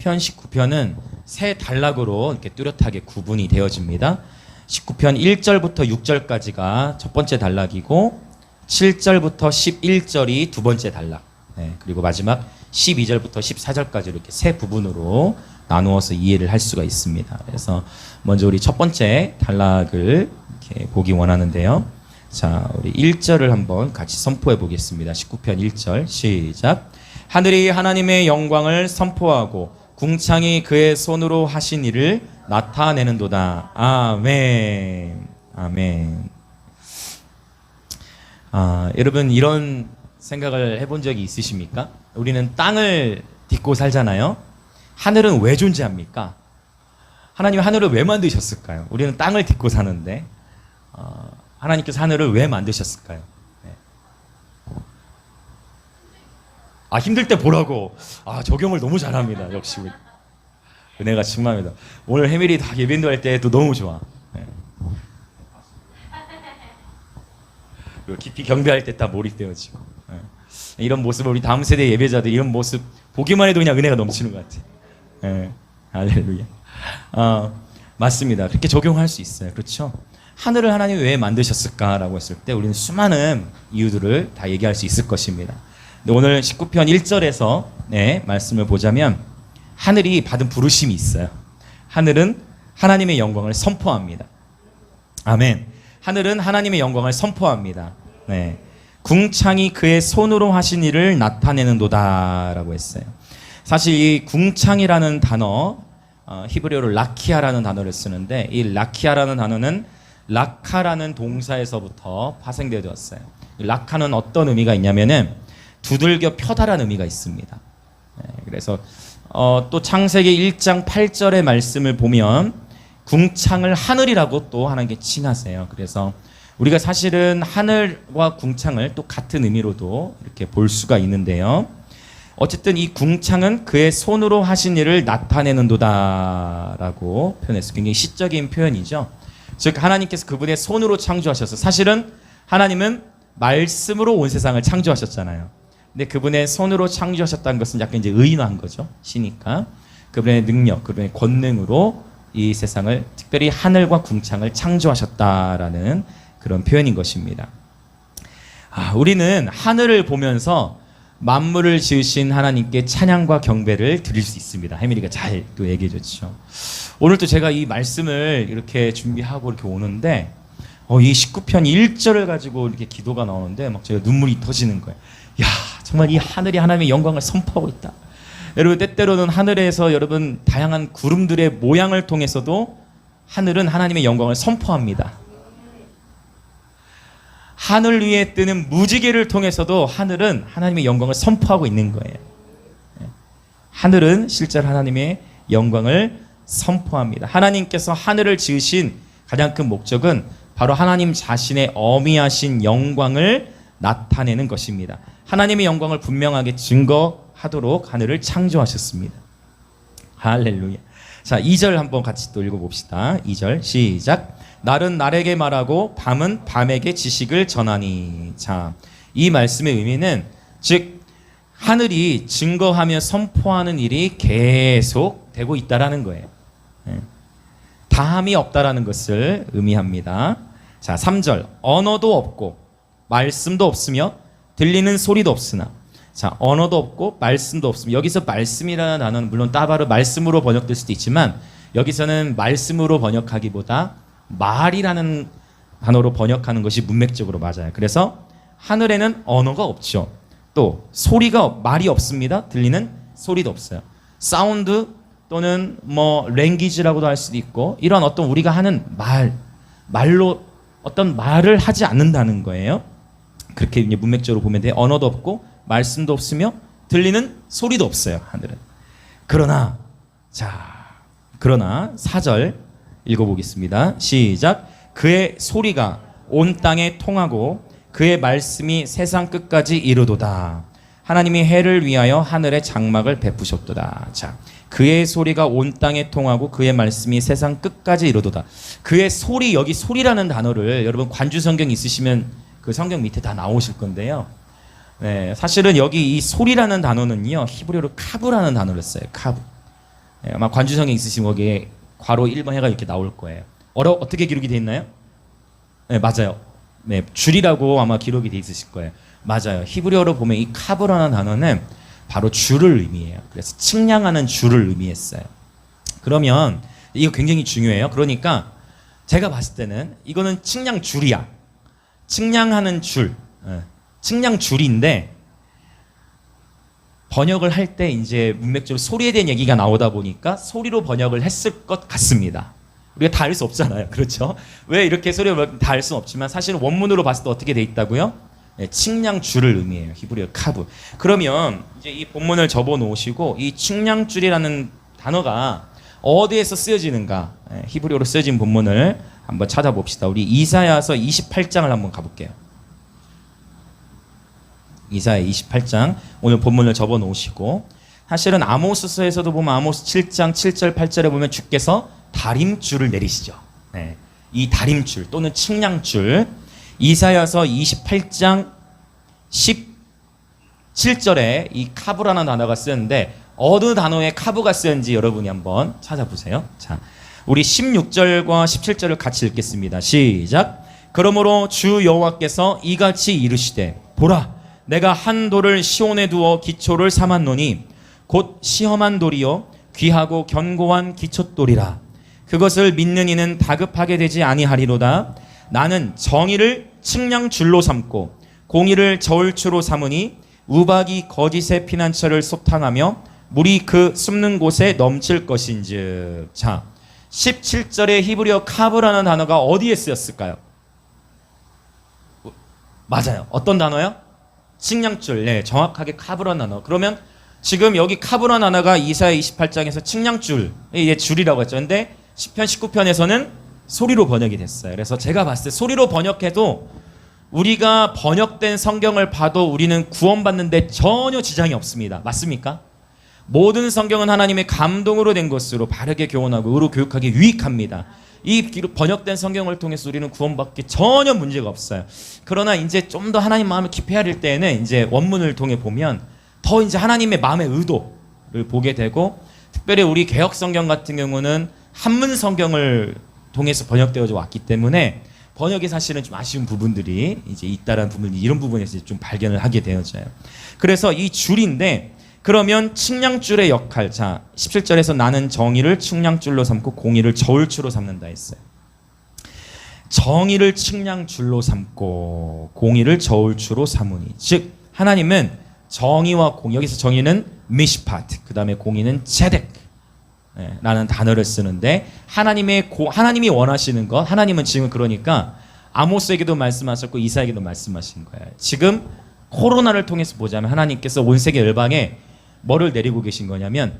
편 19편은 세 단락으로 이렇게 뚜렷하게 구분이 되어집니다. 19편 1절부터 6절까지가 첫 번째 단락이고 7절부터 11절이 두 번째 단락, 그리고 마지막 12절부터 14절까지 이렇게 세 부분으로 나누어서 이해를 할 수가 있습니다. 그래서 먼저 우리 첫 번째 단락을 이렇게 보기 원하는데요. 자, 우리 1절을 한번 같이 선포해 보겠습니다. 19편 1절 시작. 하늘이 하나님의 영광을 선포하고 궁창이 그의 손으로 하신 일을 나타내는도다. 아멘. 아멘. 여러분 이런 생각을 해본 적이 있으십니까? 우리는 땅을 딛고 살잖아요. 하늘은 왜 존재합니까? 하나님이 하늘을 왜 만드셨을까요? 우리는 땅을 딛고 사는데 하나님께서 하늘을 왜 만드셨을까요? 힘들 때 보라고. 적용을 너무 잘합니다. 역시 은혜가 충만합니다. 오늘 해밀이 다 예배인도 할 때 또 너무 좋아. 그리고 깊이 경배할 때 다 몰입되어지고. 이런 모습을 우리 다음 세대 예배자들 이런 모습 보기만 해도 그냥 은혜가 넘치는 것 같아. 할렐루야. 맞습니다. 그렇게 적용할 수 있어요. 그렇죠? 하늘을 하나님이 왜 만드셨을까라고 했을 때 우리는 수많은 이유들을 다 얘기할 수 있을 것입니다. 오늘 19편 1절에서 말씀을 보자면 하늘이 받은 부르심이 있어요. 하늘은 하나님의 영광을 선포합니다. 아멘. 하늘은 하나님의 영광을 선포합니다. 궁창이 그의 손으로 하신 일을 나타내는도다라고 했어요. 사실 이 궁창이라는 단어, 히브리어로 라키아라는 단어를 쓰는데 이 라키아라는 단어는 라카라는 동사에서부터 파생되었어요. 라카는 어떤 의미가 있냐면은 두들겨 펴다라는 의미가 있습니다. 그래서 또 창세기 1장 8절의 말씀을 보면 궁창을 하늘이라고 또 하나님께 칭하세요. 그래서 우리가 사실은 하늘과 궁창을 또 같은 의미로도 이렇게 볼 수가 있는데요. 어쨌든 이 궁창은 그의 손으로 하신 일을 나타내는도다라고 표현했어요. 굉장히 시적인 표현이죠. 즉 하나님께서 그분의 손으로 창조하셔서 사실은 하나님은 말씀으로 온 세상을 창조하셨잖아요. 근데 그분의 손으로 창조하셨다는 것은 약간 이제 의인화한 거죠. 시니까 그분의 능력, 그분의 권능으로 이 세상을 특별히 하늘과 궁창을 창조하셨다라는 그런 표현인 것입니다. 우리는 하늘을 보면서 만물을 지으신 하나님께 찬양과 경배를 드릴 수 있습니다. 해밀이가 잘 또 얘기해 줬죠. 오늘 또 제가 이 말씀을 이렇게 준비하고 이렇게 오는데 이 19편 1절을 가지고 이렇게 기도가 나오는데 막 제가 눈물이 터지는 거예요. 야, 정말 이 하늘이 하나님의 영광을 선포하고 있다. 여러분 때때로는 하늘에서 여러분 다양한 구름들의 모양을 통해서도 하늘은 하나님의 영광을 선포합니다. 하늘 위에 뜨는 무지개를 통해서도 하늘은 하나님의 영광을 선포하고 있는 거예요. 하늘은 실제로 하나님의 영광을 선포합니다. 하나님께서 하늘을 지으신 가장 큰 목적은 바로 하나님 자신의 어미하신 영광을 나타내는 것입니다. 하나님의 영광을 분명하게 증거하도록 하늘을 창조하셨습니다. 할렐루야. 자, 2절 한번 같이 또 읽어봅시다. 2절 시작. 날은 날에게 말하고 밤은 밤에게 지식을 전하니. 자, 이 말씀의 의미는 즉 하늘이 증거하며 선포하는 일이 계속 되고 있다라는 거예요. 다함이 없다라는 것을 의미합니다. 자, 3절 언어도 없고 말씀도 없으며 들리는 소리도 없으나. 자, 언어도 없고 말씀도 없으며 여기서 말씀이라는 단어는 물론 따바로 말씀으로 번역될 수도 있지만 여기서는 말씀으로 번역하기보다 말이라는 단어로 번역하는 것이 문맥적으로 맞아요. 그래서 하늘에는 언어가 없죠. 또 소리가 말이 없습니다. 들리는 소리도 없어요. 사운드 또는 랭귀지라고도 할 수도 있고 이런 어떤 우리가 하는 말로 어떤 말을 하지 않는다는 거예요. 그렇게 이제 문맥적으로 보면 돼요. 언어도 없고 말씀도 없으며 들리는 소리도 없어요. 하늘은. 그러나 4절 읽어보겠습니다. 시작. 그의 소리가 온 땅에 통하고 그의 말씀이 세상 끝까지 이르도다. 하나님이 해를 위하여 하늘에 장막을 베푸셨도다. 자, 그의 소리가 온 땅에 통하고 그의 말씀이 세상 끝까지 이르도다. 그의 소리, 여기 소리라는 단어를 여러분 관주 성경 있으시면 그 성경 밑에 다 나오실 건데요. 사실은 여기 이 소리라는 단어는요 히브리어로 카브라는 단어를 써요. 카브. 아마 관주성에 있으신 거기에 괄호 1번 해가 이렇게 나올 거예요. 어떻게 기록이 돼 있나요? 네, 맞아요. 네, 줄이라고 아마 기록이 돼 있으실 거예요. 맞아요. 히브리어로 보면 이 카브라는 단어는 바로 줄을 의미해요. 그래서 측량하는 줄을 의미했어요. 그러면 이거 굉장히 중요해요. 그러니까 제가 봤을 때는 이거는 측량 줄이야. 측량하는 줄, 측량 줄인데 번역을 할 때 이제 문맥적으로 소리에 대한 얘기가 나오다 보니까 소리로 번역을 했을 것 같습니다. 우리가 다 알 수 없잖아요. 그렇죠? 왜 이렇게 소리로 다 알 수는 없지만 사실은 원문으로 봤을 때 어떻게 돼 있다고요? 네, 측량줄을 의미해요. 히브리어 카브. 그러면 이제 이 본문을 접어 놓으시고 이 측량줄이라는 단어가 어디에서 쓰여지는가? 네, 히브리어로 쓰여진 본문을 한번 찾아봅시다. 우리 이사야서 28장을 한번 가볼게요. 이사야 28장 오늘 본문을 접어 놓으시고 사실은 아모스서에서도 보면 아모스 7장 7절 8절에 보면 주께서 다림줄을 내리시죠. 네. 이 다림줄 또는 측량줄 이사야서 28장 17절에 이 카브라는 단어가 쓰였는데 어느 단어에 카브가 쓰였는지 여러분이 한번 찾아보세요. 자, 우리 16절과 17절을 같이 읽겠습니다. 시작. 그러므로 주 여호와께서 이같이 이르시되 보라 내가 한 돌을 시온에 두어 기초를 삼았노니 곧 시험한 돌이요 귀하고 견고한 기초돌이라. 그것을 믿는 이는 다급하게 되지 아니하리로다. 나는 정의를 측량줄로 삼고 공의를 저울추로 삼으니 우박이 거짓의 피난처를 소탕하며 물이 그 숨는 곳에 넘칠 것인즉. 자, 17절의 히브리어 카브라는 단어가 어디에 쓰였을까요? 맞아요. 어떤 단어요? 측량줄. 네, 정확하게 카브라는 단어. 그러면 지금 여기 카브라는 단어가 이사야 28장에서 측량줄, 이게 줄이라고 했죠. 근데 10편 19편에서는 소리로 번역이 됐어요. 그래서 제가 봤을 때 소리로 번역해도 우리가 번역된 성경을 봐도 우리는 구원받는데 전혀 지장이 없습니다. 맞습니까? 모든 성경은 하나님의 감동으로 된 것으로 바르게 교훈하고 의로 교육하기 유익합니다. 이 번역된 성경을 통해서 우리는 구원받기 전혀 문제가 없어요. 그러나 이제 좀 더 하나님 마음을 깊이 알릴 때에는 이제 원문을 통해 보면 더 이제 하나님의 마음의 의도를 보게 되고, 특별히 우리 개역 성경 같은 경우는 한문 성경을 통해서 번역되어져 왔기 때문에 번역이 사실은 좀 아쉬운 부분들이 이제 있다라는 부분, 이런 부분에서 좀 발견을 하게 되어져요. 그래서 이 줄인데, 그러면 측량줄의 역할, 자 17절에서 나는 정의를 측량줄로 삼고 공의를 저울추로 삼는다 했어요. 정의를 측량줄로 삼고 공의를 저울추로 삼으니, 즉 하나님은 정의와 공의, 여기서 정의는 미시파트, 그 다음에 공의는 제덱 라는 단어를 쓰는데, 하나님이 원하시는 것, 하나님은 지금 그러니까 아모스에게도 말씀하셨고 이사야에게도 말씀하신 거예요. 지금 코로나를 통해서 보자면 하나님께서 온 세계 열방에 뭐를 내리고 계신 거냐면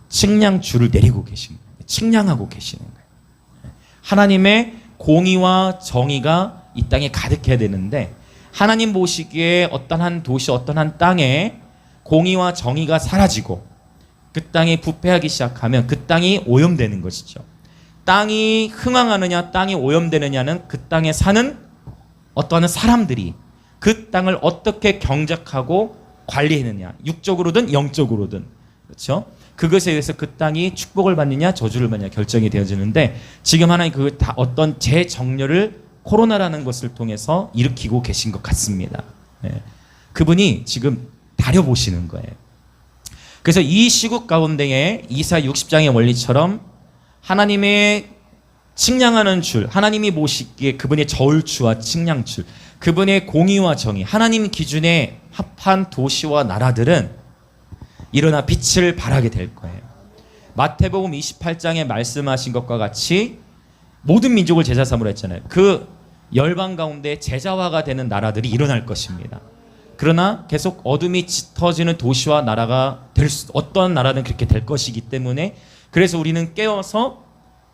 측량줄을 내리고 계신 거예요. 측량하고 계시는 거예요. 하나님의 공의와 정의가 이 땅에 가득해야 되는데, 하나님 보시기에 어떤 한 도시, 어떤 한 땅에 공의와 정의가 사라지고 그 땅이 부패하기 시작하면 그 땅이 오염되는 것이죠. 땅이 흥황하느냐 땅이 오염되느냐는 그 땅에 사는 어떠한 사람들이 그 땅을 어떻게 경작하고 관리했느냐, 육적으로든 영적으로든, 그렇죠? 그것에 의해서 그 땅이 축복을 받느냐 저주를 받느냐 결정이 되어지는데, 지금 하나님 그 다 어떤 재정렬을 코로나라는 것을 통해서 일으키고 계신 것 같습니다. 네. 그분이 지금 다려보시는 거예요. 그래서 이 시국 가운데에 이사 60장의 원리처럼 하나님의 측량하는 줄, 하나님이 보시기에 그분의 저울추와 측량줄, 그분의 공의와 정의, 하나님 기준에 합한 도시와 나라들은 일어나 빛을 발하게 될 거예요. 마태복음 28장에 말씀하신 것과 같이 모든 민족을 제자 삼으라 했잖아요. 그 열방 가운데 제자화가 되는 나라들이 일어날 것입니다. 그러나 계속 어둠이 짙어지는 도시와 나라가 어떤 나라든 그렇게 될 것이기 때문에, 그래서 우리는 깨어서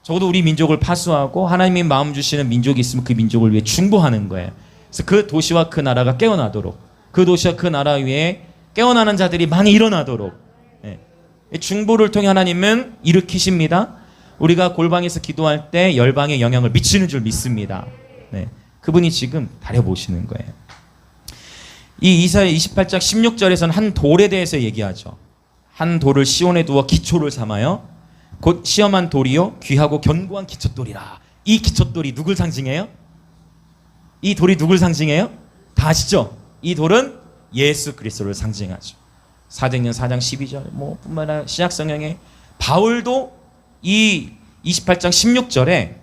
적어도 우리 민족을 파수하고 하나님이 마음 주시는 민족이 있으면 그 민족을 위해 중보하는 거예요. 그래서 그 도시와 그 나라가 깨어나도록, 그 도시와 그 나라 위에 깨어나는 자들이 많이 일어나도록, 중보를 통해 하나님은 일으키십니다. 우리가 골방에서 기도할 때 열방에 영향을 미치는 줄 믿습니다. 그분이 지금 다려보시는 거예요. 이 이사야 28장 16절에서는 한 돌에 대해서 얘기하죠. 한 돌을 시온에 두어 기초를 삼아요. 곧 시험한 돌이요 귀하고 견고한 기초돌이라. 이 기초돌이 누굴 상징해요? 이 돌이 누굴 상징해요? 다 아시죠? 이 돌은 예수 그리스도를 상징하죠. 사도행전 4장 12절 뿐만 아니라 신약성경에 바울도 이 28장 16절에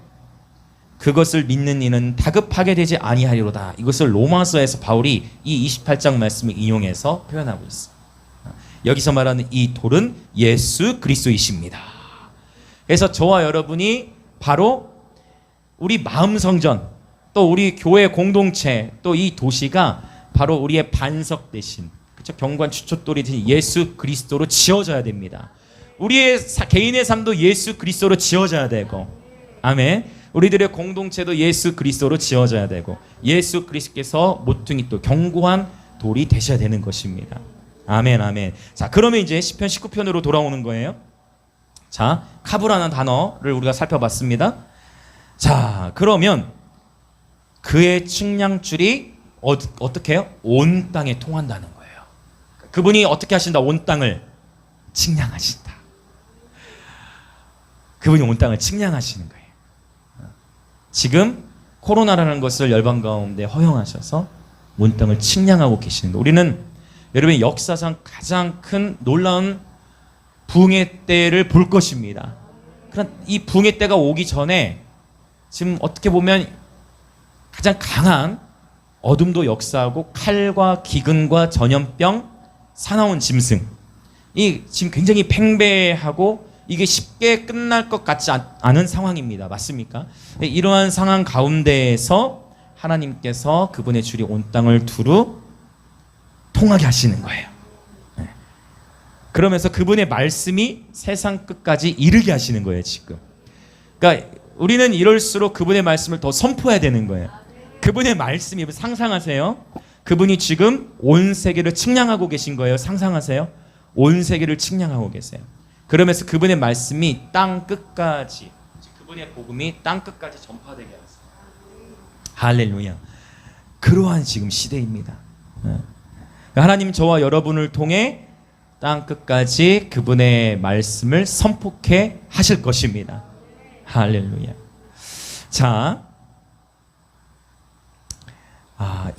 그것을 믿는 이는 다급하게 되지 아니하리로다. 이것을 로마서에서 바울이 이 28장 말씀을 인용해서 표현하고 있어요. 여기서 말하는 이 돌은 예수 그리스도이십니다. 그래서 저와 여러분이 바로 우리 마음 성전, 또 우리 교회 공동체, 또 이 도시가 바로 우리의 반석 대신, 그렇죠? 경관 추초돌이 대신 예수 그리스도로 지어져야 됩니다. 우리의 개인의 삶도 예수 그리스도로 지어져야 되고, 아멘. 우리들의 공동체도 예수 그리스도로 지어져야 되고, 예수 그리스도께서 모퉁이 또 견고한 돌이 되셔야 되는 것입니다. 아멘, 아멘. 자, 그러면 이제 시편 19편으로 돌아오는 거예요. 자, 카브라는 단어를 우리가 살펴봤습니다. 자, 그러면 그의 측량줄이 어떻게 해요? 온 땅에 통한다는 거예요. 그분이 어떻게 하신다? 온 땅을 측량하신다. 그분이 온 땅을 측량하시는 거예요. 지금 코로나라는 것을 열방 가운데 허용하셔서 온 땅을 측량하고 계시는 거예요. 우리는 여러분 역사상 가장 큰 놀라운 붕의 때를 볼 것입니다. 그런 이 붕의 때가 오기 전에 지금 어떻게 보면 가장 강한 어둠도 역사하고 칼과 기근과 전염병, 사나운 짐승, 이 지금 굉장히 팽배하고 이게 쉽게 끝날 것 같지 않은 상황입니다. 맞습니까? 이러한 상황 가운데에서 하나님께서 그분의 줄이 온 땅을 두루 통하게 하시는 거예요. 그러면서 그분의 말씀이 세상 끝까지 이르게 하시는 거예요, 지금. 그러니까 우리는 이럴수록 그분의 말씀을 더 선포해야 되는 거예요. 그분의 말씀이, 상상하세요. 그분이 지금 온 세계를 측량하고 계신 거예요. 상상하세요. 온 세계를 측량하고 계세요. 그러면서 그분의 말씀이 땅 끝까지, 그분의 복음이 땅 끝까지 전파되게 하세요. 할렐루야. 그러한 지금 시대입니다. 하나님 저와 여러분을 통해 땅 끝까지 그분의 말씀을 선포케 하실 것입니다. 할렐루야. 자,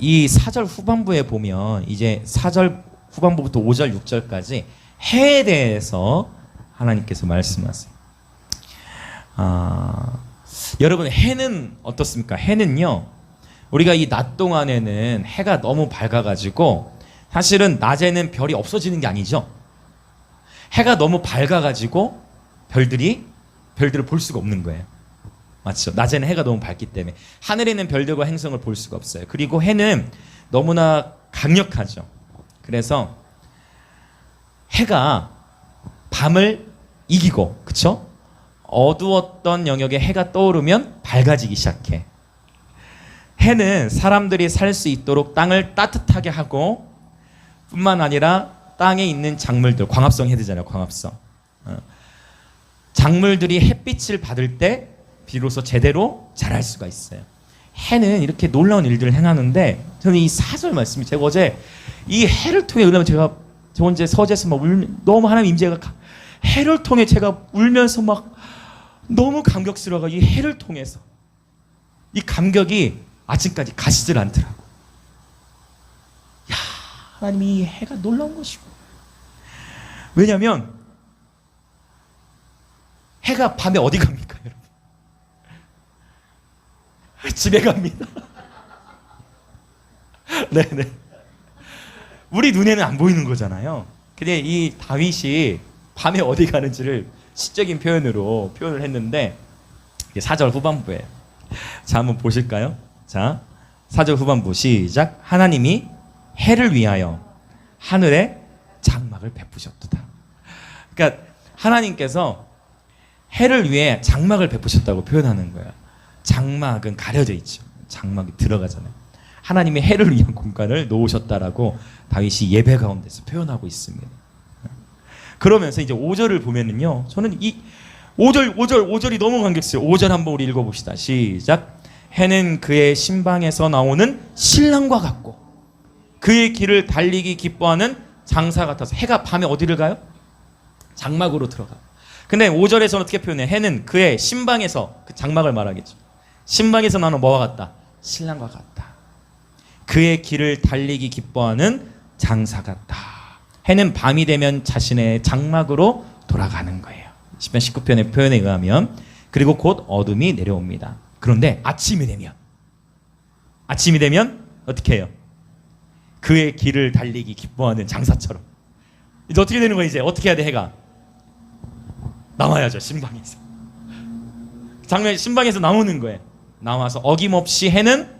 이 4절 후반부에 보면 이제 4절 후반부부터 5절 6절까지 해에 대해서 하나님께서 말씀하세요. 여러분 해는 어떻습니까? 해는요, 우리가 이 낮 동안에는 해가 너무 밝아가지고 사실은 낮에는 별이 없어지는 게 아니죠. 해가 너무 밝아가지고 별들을 볼 수가 없는 거예요. 맞죠? 낮에는 해가 너무 밝기 때문에 하늘에는 별들과 행성을 볼 수가 없어요. 그리고 해는 너무나 강력하죠. 그래서 해가 밤을 이기고, 그쵸? 어두웠던 영역에 해가 떠오르면 밝아지기 시작해. 해는 사람들이 살 수 있도록 땅을 따뜻하게 하고 뿐만 아니라 땅에 있는 작물들, 광합성 해드잖아요. 광합성. 작물들이 햇빛을 받을 때 비로소 제대로 자랄 수가 있어요. 해는 이렇게 놀라운 일들을 행하는데, 저는 이 4절 말씀이, 제가 어제 이 해를 통해 은하면 제가 저 혼자 서재에서 막 너무 하나님 임재가 해를 통해 제가 울면서 막 너무 감격스러워가, 이 해를 통해서 이 감격이 아직까지 가시질 않더라고. 야, 하나님이 이 해가 놀라운 것이고. 왜냐하면 해가 밤에 어디 갑니까, 여러분? 집에 갑니다. 네네. 우리 눈에는 안 보이는 거잖아요. 근데 이 다윗이 밤에 어디 가는지를 시적인 표현을 했는데, 4절 후반부에. 자, 한번 보실까요? 자, 4절 후반부 시작. 하나님이 해를 위하여 하늘에 장막을 베푸셨도다. 그러니까 하나님께서 해를 위해 장막을 베푸셨다고 표현하는 거예요. 장막은 가려져 있죠. 장막이 들어가잖아요. 하나님이 해를 위한 공간을 놓으셨다라고 다윗이 예배 가운데서 표현하고 있습니다. 그러면서 이제 5절을 보면은요, 저는 이 5절이 너무 감격스러워요. 5절 한번 우리 읽어봅시다. 시작. 해는 그의 신방에서 나오는 신랑과 같고 그의 길을 달리기 기뻐하는 장사 같아서. 해가 밤에 어디를 가요? 장막으로 들어가. 근데 5절에서는 어떻게 표현해? 해는 그의 신방에서, 그 장막을 말하겠죠. 신방에서 나는 뭐와 같다? 신랑과 같다. 그의 길을 달리기 기뻐하는 장사 같다. 해는 밤이 되면 자신의 장막으로 돌아가는 거예요. 시편 19편의 표현에 의하면. 그리고 곧 어둠이 내려옵니다. 그런데 아침이 되면 어떻게 해요? 그의 길을 달리기 기뻐하는 장사처럼. 이제 어떻게 되는 거예요? 이제 어떻게 해야 돼? 해가 나와야죠. 신방에서. 신방에서 나오는 거예요. 나와서 어김없이 해는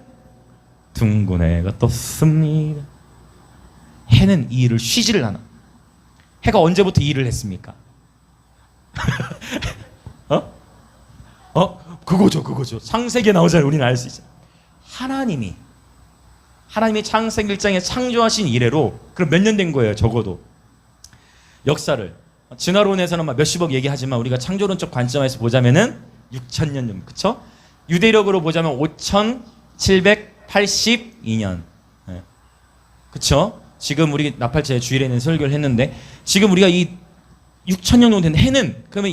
둥근 해가 떴습니다. 해는 이 일을 쉬지를 않아. 해가 언제부터 이 일을 했습니까? 그거죠. 창세기에 나오잖아요. 우리는 알 수 있죠. 하나님이 창세기 1장에 창조하신 이래로 그럼 몇 년 된 거예요? 적어도 역사를 진화론에서는 막 몇십억 얘기하지만 우리가 창조론적 관점에서 보자면은 6,000년 전, 그쵸? 유대력으로 보자면 5,782년. 네. 그쵸? 지금 우리 나팔제 주일에는 설교를 했는데 지금 우리가 이 6,000년 정도 됐는데 해는 그러면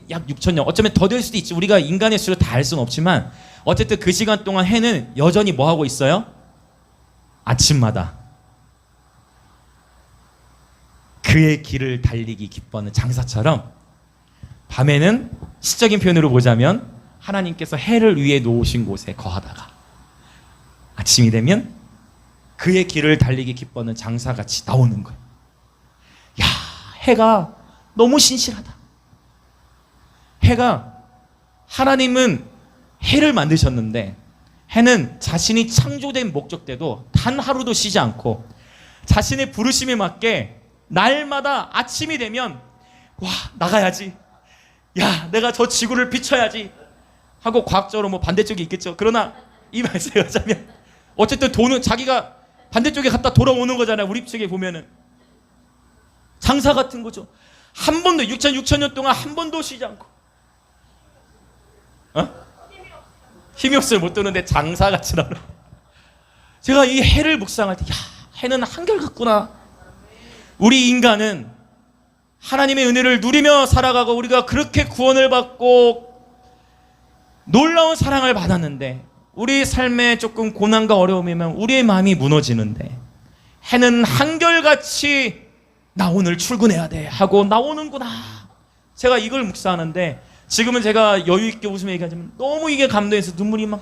약 6,000년, 어쩌면 더 될 수도 있지. 우리가 인간의 수를 다 알 수는 없지만 어쨌든 그 시간 동안 해는 여전히 뭐 하고 있어요? 아침마다 그의 길을 달리기 기뻐하는 장사처럼 밤에는 시적인 표현으로 보자면 하나님께서 해를 위해 놓으신 곳에 거하다가 아침이 되면 그의 길을 달리기 기뻐하는 장사같이 나오는 거예요. 야, 해가 너무 신실하다. 해가, 하나님은 해를 만드셨는데 해는 자신이 창조된 목적대로 단 하루도 쉬지 않고 자신의 부르심에 맞게 날마다 아침이 되면 와, 나가야지. 야, 내가 저 지구를 비춰야지 하고 과학적으로 뭐 반대쪽이 있겠죠. 그러나 이 말씀을 하자면 어쨌든 돈은 자기가 반대쪽에 갔다 돌아오는 거잖아요. 우리 쪽에 보면은 장사 같은 거죠. 한 번도 6,000년 동안 한 번도 쉬지 않고 힘이 없어요. 못 도는데 장사같이 나로. 제가 이 해를 묵상할 때 야, 해는 한결같구나. 우리 인간은 하나님의 은혜를 누리며 살아가고 우리가 그렇게 구원을 받고 놀라운 사랑을 받았는데 우리 삶에 조금 고난과 어려움이면 우리의 마음이 무너지는데 해는 한결같이 나 오늘 출근해야 돼 하고 나오는구나. 제가 이걸 묵상하는데 지금은 제가 여유 있게 웃으며 얘기하지만 너무 이게 감동해서 눈물이 막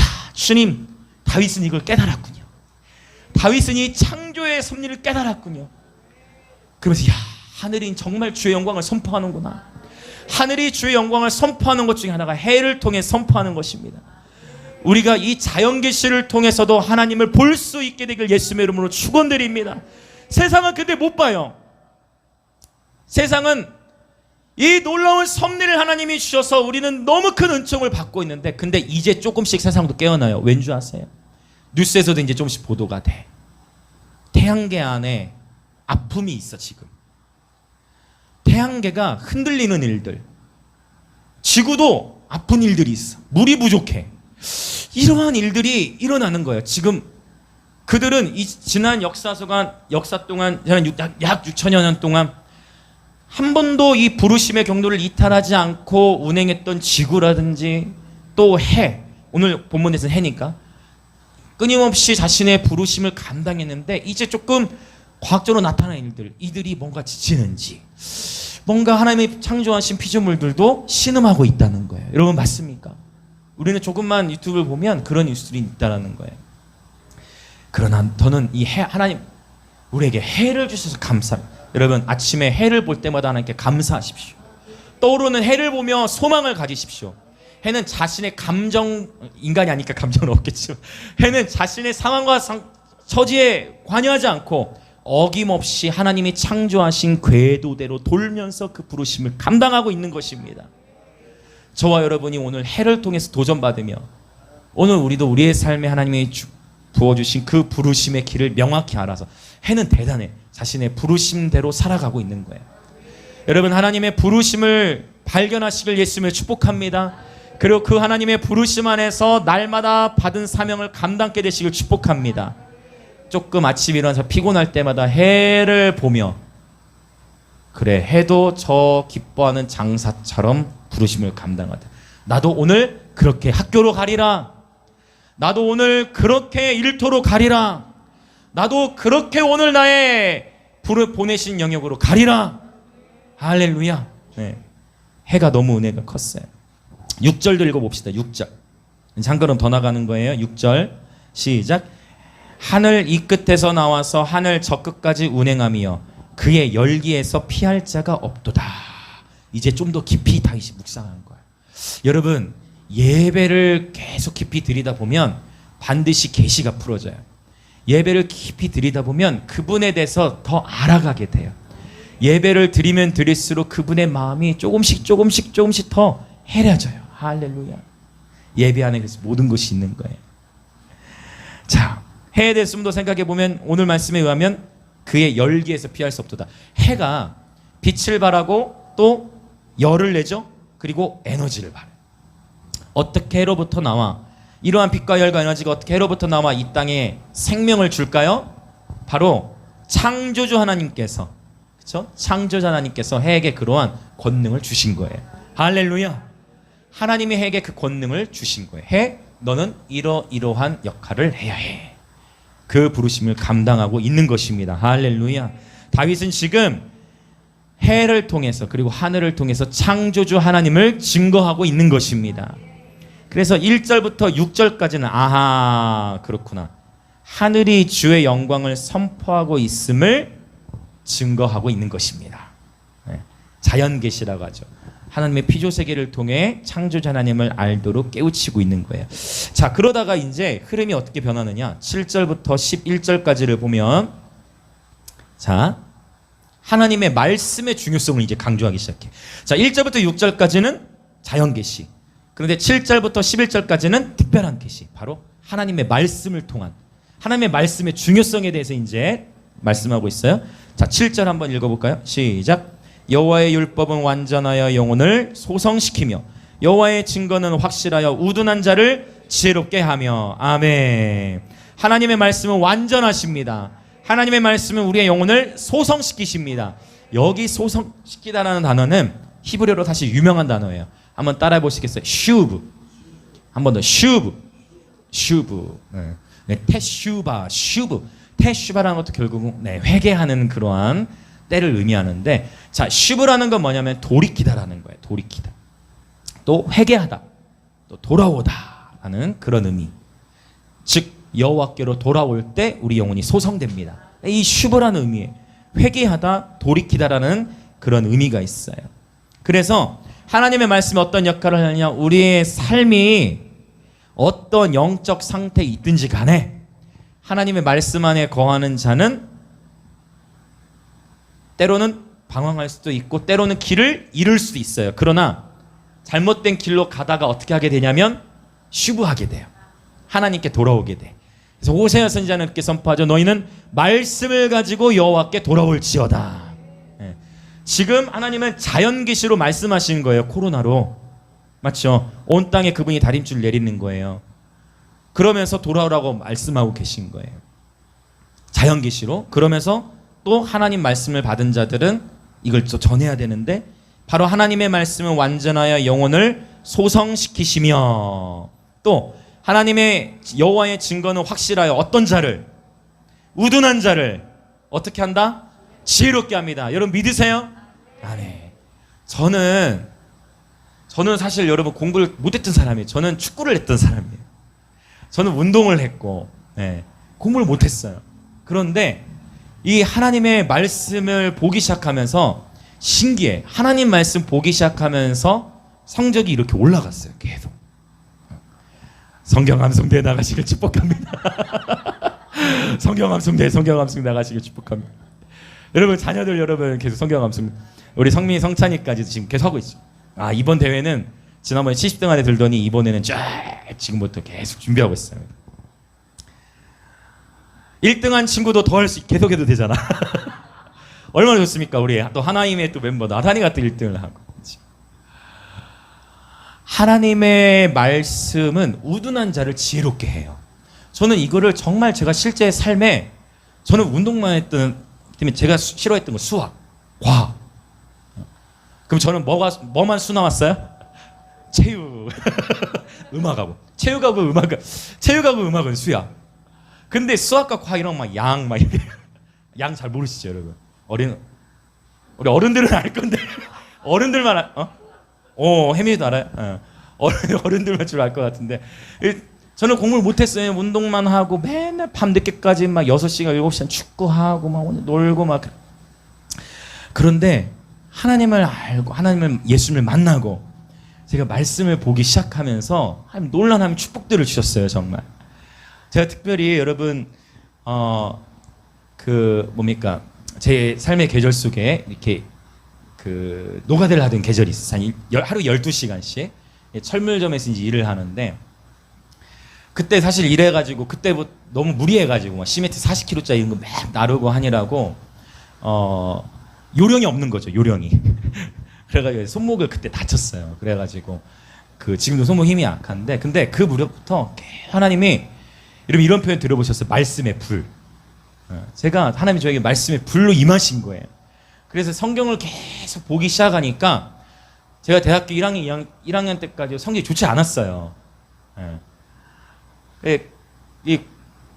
야, 주님, 다윗은 이걸 깨달았군요. 다윗은 이 창조의 섭리를 깨달았군요. 그러면서 야, 하늘이 정말 주의 영광을 선포하는구나. 하늘이 주의 영광을 선포하는 것 중에 하나가 해를 통해 선포하는 것입니다. 우리가 이 자연 계시를 통해서도 하나님을 볼 수 있게 되길 예수님의 이름으로 축원드립니다. 세상은 근데 못 봐요. 세상은 이 놀라운 섭리를 하나님이 주셔서 우리는 너무 큰 은총을 받고 있는데 근데 이제 조금씩 세상도 깨어나요. 왠 줄 아세요? 뉴스에서도 이제 조금씩 보도가 돼. 태양계 안에 아픔이 있어. 지금 태양계가 흔들리는 일들, 지구도 아픈 일들이 있어. 물이 부족해. 이러한 일들이 일어나는 거예요. 지금 그들은 이 지난 역사 동안 약 6천여 년 동안 한 번도 이 부르심의 경로를 이탈하지 않고 운행했던 지구라든지 또 해, 오늘 본문에서는 해니까 끊임없이 자신의 부르심을 감당했는데 이제 조금 과학적으로 나타나는 일들, 이들이 뭔가 지치는지 뭔가 하나님이 창조하신 피조물들도 신음하고 있다는 거예요. 여러분 맞습니까? 우리는 조금만 유튜브를 보면 그런 뉴스들이 있다는 거예요. 그러나 저는 이 해, 하나님 우리에게 해를 주셔서 감사합니다. 여러분 아침에 해를 볼 때마다 하나님께 감사하십시오. 떠오르는 해를 보며 소망을 가지십시오. 해는 자신의 감정, 인간이 아니까 감정은 없겠죠. 해는 자신의 상황과 처지에 관여하지 않고 어김없이 하나님이 창조하신 궤도대로 돌면서 그 부르심을 감당하고 있는 것입니다. 저와 여러분이 오늘 해를 통해서 도전받으며 오늘 우리도 우리의 삶에 하나님이 부어주신 그 부르심의 길을 명확히 알아서 해는 대단해. 자신의 부르심대로 살아가고 있는 거예요. 여러분 하나님의 부르심을 발견하시길 예수님을 축복합니다. 그리고 그 하나님의 부르심 안에서 날마다 받은 사명을 감당하게 되시길 축복합니다. 조금 아침에 일어나서 피곤할 때마다 해를 보며 그래, 해도 저 기뻐하는 장사처럼 부르심을 감당하다. 나도 오늘 그렇게 학교로 가리라. 나도 오늘 그렇게 일터로 가리라. 나도 그렇게 오늘 나의 보내신 영역으로 가리라. 할렐루야. 네. 해가 너무 은혜가 컸어요. 6절도 읽어봅시다. 6절. 한 걸음 더 나가는 거예요. 6절 시작. 하늘 이 끝에서 나와서 하늘 저 끝까지 운행하며 그의 열기에서 피할 자가 없도다. 이제 좀 더 깊이 다윗이 묵상하는 거예요. 여러분, 예배를 계속 깊이 드리다 보면 반드시 계시가 풀어져요. 예배를 깊이 드리다 보면 그분에 대해서 더 알아가게 돼요. 예배를 드리면 드릴수록 그분의 마음이 조금씩 더 헤려져요. 할렐루야. 예배 안에 그래서 모든 것이 있는 거예요. 자, 해에 대해서 좀 더 생각해 보면 오늘 말씀에 의하면 그의 열기에서 피할 수 없도다. 해가 빛을 발하고 또 열을 내죠. 그리고 에너지를 발해요. 어떻게 해로부터 나와? 이러한 빛과 열과 에너지가 어떻게 해로부터 나와 이 땅에 생명을 줄까요? 바로 창조주 하나님께서, 그렇죠? 창조주 하나님께서 해에게 그러한 권능을 주신 거예요. 할렐루야. 하나님이 해에게 그 권능을 주신 거예요. 해, 너는 이러이러한 역할을 해야 해. 그 부르심을 감당하고 있는 것입니다. 할렐루야. 다윗은 지금 해를 통해서 그리고 하늘을 통해서 창조주 하나님을 증거하고 있는 것입니다. 그래서 1절부터 6절까지는 아하, 그렇구나. 하늘이 주의 영광을 선포하고 있음을 증거하고 있는 것입니다. 네. 자연계시라고 하죠. 하나님의 피조세계를 통해 창조주 하나님을 알도록 깨우치고 있는 거예요. 자, 그러다가 이제 흐름이 어떻게 변하느냐. 7절부터 11절까지를 보면, 자, 하나님의 말씀의 중요성을 이제 강조하기 시작해. 자, 1절부터 6절까지는 자연계시. 그런데 7절부터 11절까지는 특별한 계시. 바로 하나님의 말씀을 통한 하나님의 말씀의 중요성에 대해서 이제 말씀하고 있어요. 자, 7절 한번 읽어볼까요? 시작. 여호와의 율법은 완전하여 영혼을 소성시키며 여호와의 증거는 확실하여 우둔한 자를 지혜롭게 하며. 아멘. 하나님의 말씀은 완전하십니다. 하나님의 말씀은 우리의 영혼을 소성시키십니다. 여기 소성시키다라는 단어는 히브리어로 사실 유명한 단어예요. 한번 따라해 보시겠어요? 슈브. 한 번 더. 슈브. 슈브. 네. 테슈바. 슈브. 테슈바라는 것도 결국은 회개하는 그러한 때를 의미하는데, 자, 슈브라는 건 뭐냐면 돌이키다라는 거예요. 돌이키다. 또 회개하다. 또 돌아오다라는 그런 의미. 즉 여호와께로 돌아올 때 우리 영혼이 소성됩니다. 이 슈브라는 의미에 회개하다, 돌이키다라는 그런 의미가 있어요. 그래서 하나님의 말씀이 어떤 역할을 하느냐, 우리의 삶이 어떤 영적 상태에 있든지 간에 하나님의 말씀 안에 거하는 자는 때로는 방황할 수도 있고 때로는 길을 잃을 수도 있어요. 그러나 잘못된 길로 가다가 어떻게 하게 되냐면 슈브하게 돼요. 하나님께 돌아오게 돼. 그래서 호세아 선지자는 이렇게 선포하죠. 너희는 말씀을 가지고 여호와께 돌아올지어다. 지금 하나님은 자연계시로 말씀하시는 거예요. 코로나로. 맞죠? 온 땅에 그분이 다림줄 내리는 거예요. 그러면서 돌아오라고 말씀하고 계신 거예요. 자연계시로. 그러면서 또 하나님 말씀을 받은 자들은 이걸 또 전해야 되는데, 바로 하나님의 말씀은 완전하여 영혼을 소성시키시며, 또 하나님의 여호와의 증거는 확실하여 어떤 자를, 우둔한 자를 어떻게 한다? 지혜롭게 합니다. 여러분 믿으세요? 아멘. 저는 사실 여러분 공부를 못했던 사람이에요. 저는 축구를 했던 사람이에요. 저는 운동을 했고, 공부를 못했어요. 그런데 이 하나님의 말씀을 보기 시작하면서 신기해. 하나님 말씀 보기 시작하면서 성적이 이렇게 올라갔어요. 계속. 성경암송대 나가시길 축복합니다. 성경암송대 나가시길 축복합니다. 여러분 자녀들 여러분 계속 성경암송, 우리 성민이 성찬이까지도 지금 계속 하고 있죠. 아, 이번 대회는 지난번에 70등 안에 들더니 이번에는 쫙 지금부터 계속 준비하고 있어요. 1등한 친구도 더 할 수 계속해도 되잖아. 얼마나 좋습니까? 우리 또 하나님의 또 멤버 나단이가 또 1등을 하고. 하나님의 말씀은 우둔한 자를 지혜롭게 해요. 저는 이거를 정말 제가 실제 삶에, 저는 운동만 했던 때문에 제가 싫어했던 거 수학, 과학, 그럼 저는 뭐만 수 나왔어요? 체육. 음악하고. 체육하고 음악은 수야. 근데 수학과 과학 이런 막 이렇게. 양 잘 모르시죠, 여러분? 우리 어른들은 알 건데. 어른들만 혜미도 알아요? 어른들만 줄 알 것 같은데. 저는 공부를 못했어요. 운동만 하고 맨날 밤 늦게까지 막 6시간, 7시간 축구하고 막 오늘 놀고 막. 그런데 하나님을 알고 하나님을 예수님을 만나고 제가 말씀을 보기 시작하면서 하나님 놀라운 축복들을 주셨어요, 정말. 제가 특별히 여러분 제 삶의 계절 속에 이렇게 노가다를 하던 계절이 있어요. 하루 12시간씩 철물점에서 이제 일을 하는데 그때 사실 일해가지고 그때 너무 무리해가지고 막 시멘트 40kg짜리 이런 거 막 나르고 하느라고 요령이 없는 거죠, 요령이. 그래가지고 손목을 그때 다쳤어요. 그래가지고 지금도 손목 힘이 약한데 근데 그 무렵부터 하나님이 여러분 이런 표현 들어보셨어요? 말씀의 불. 제가 하나님이 저에게 말씀의 불로 임하신 거예요. 그래서 성경을 계속 보기 시작하니까 제가 대학교 1학년 때까지 성적이 좋지 않았어요. 이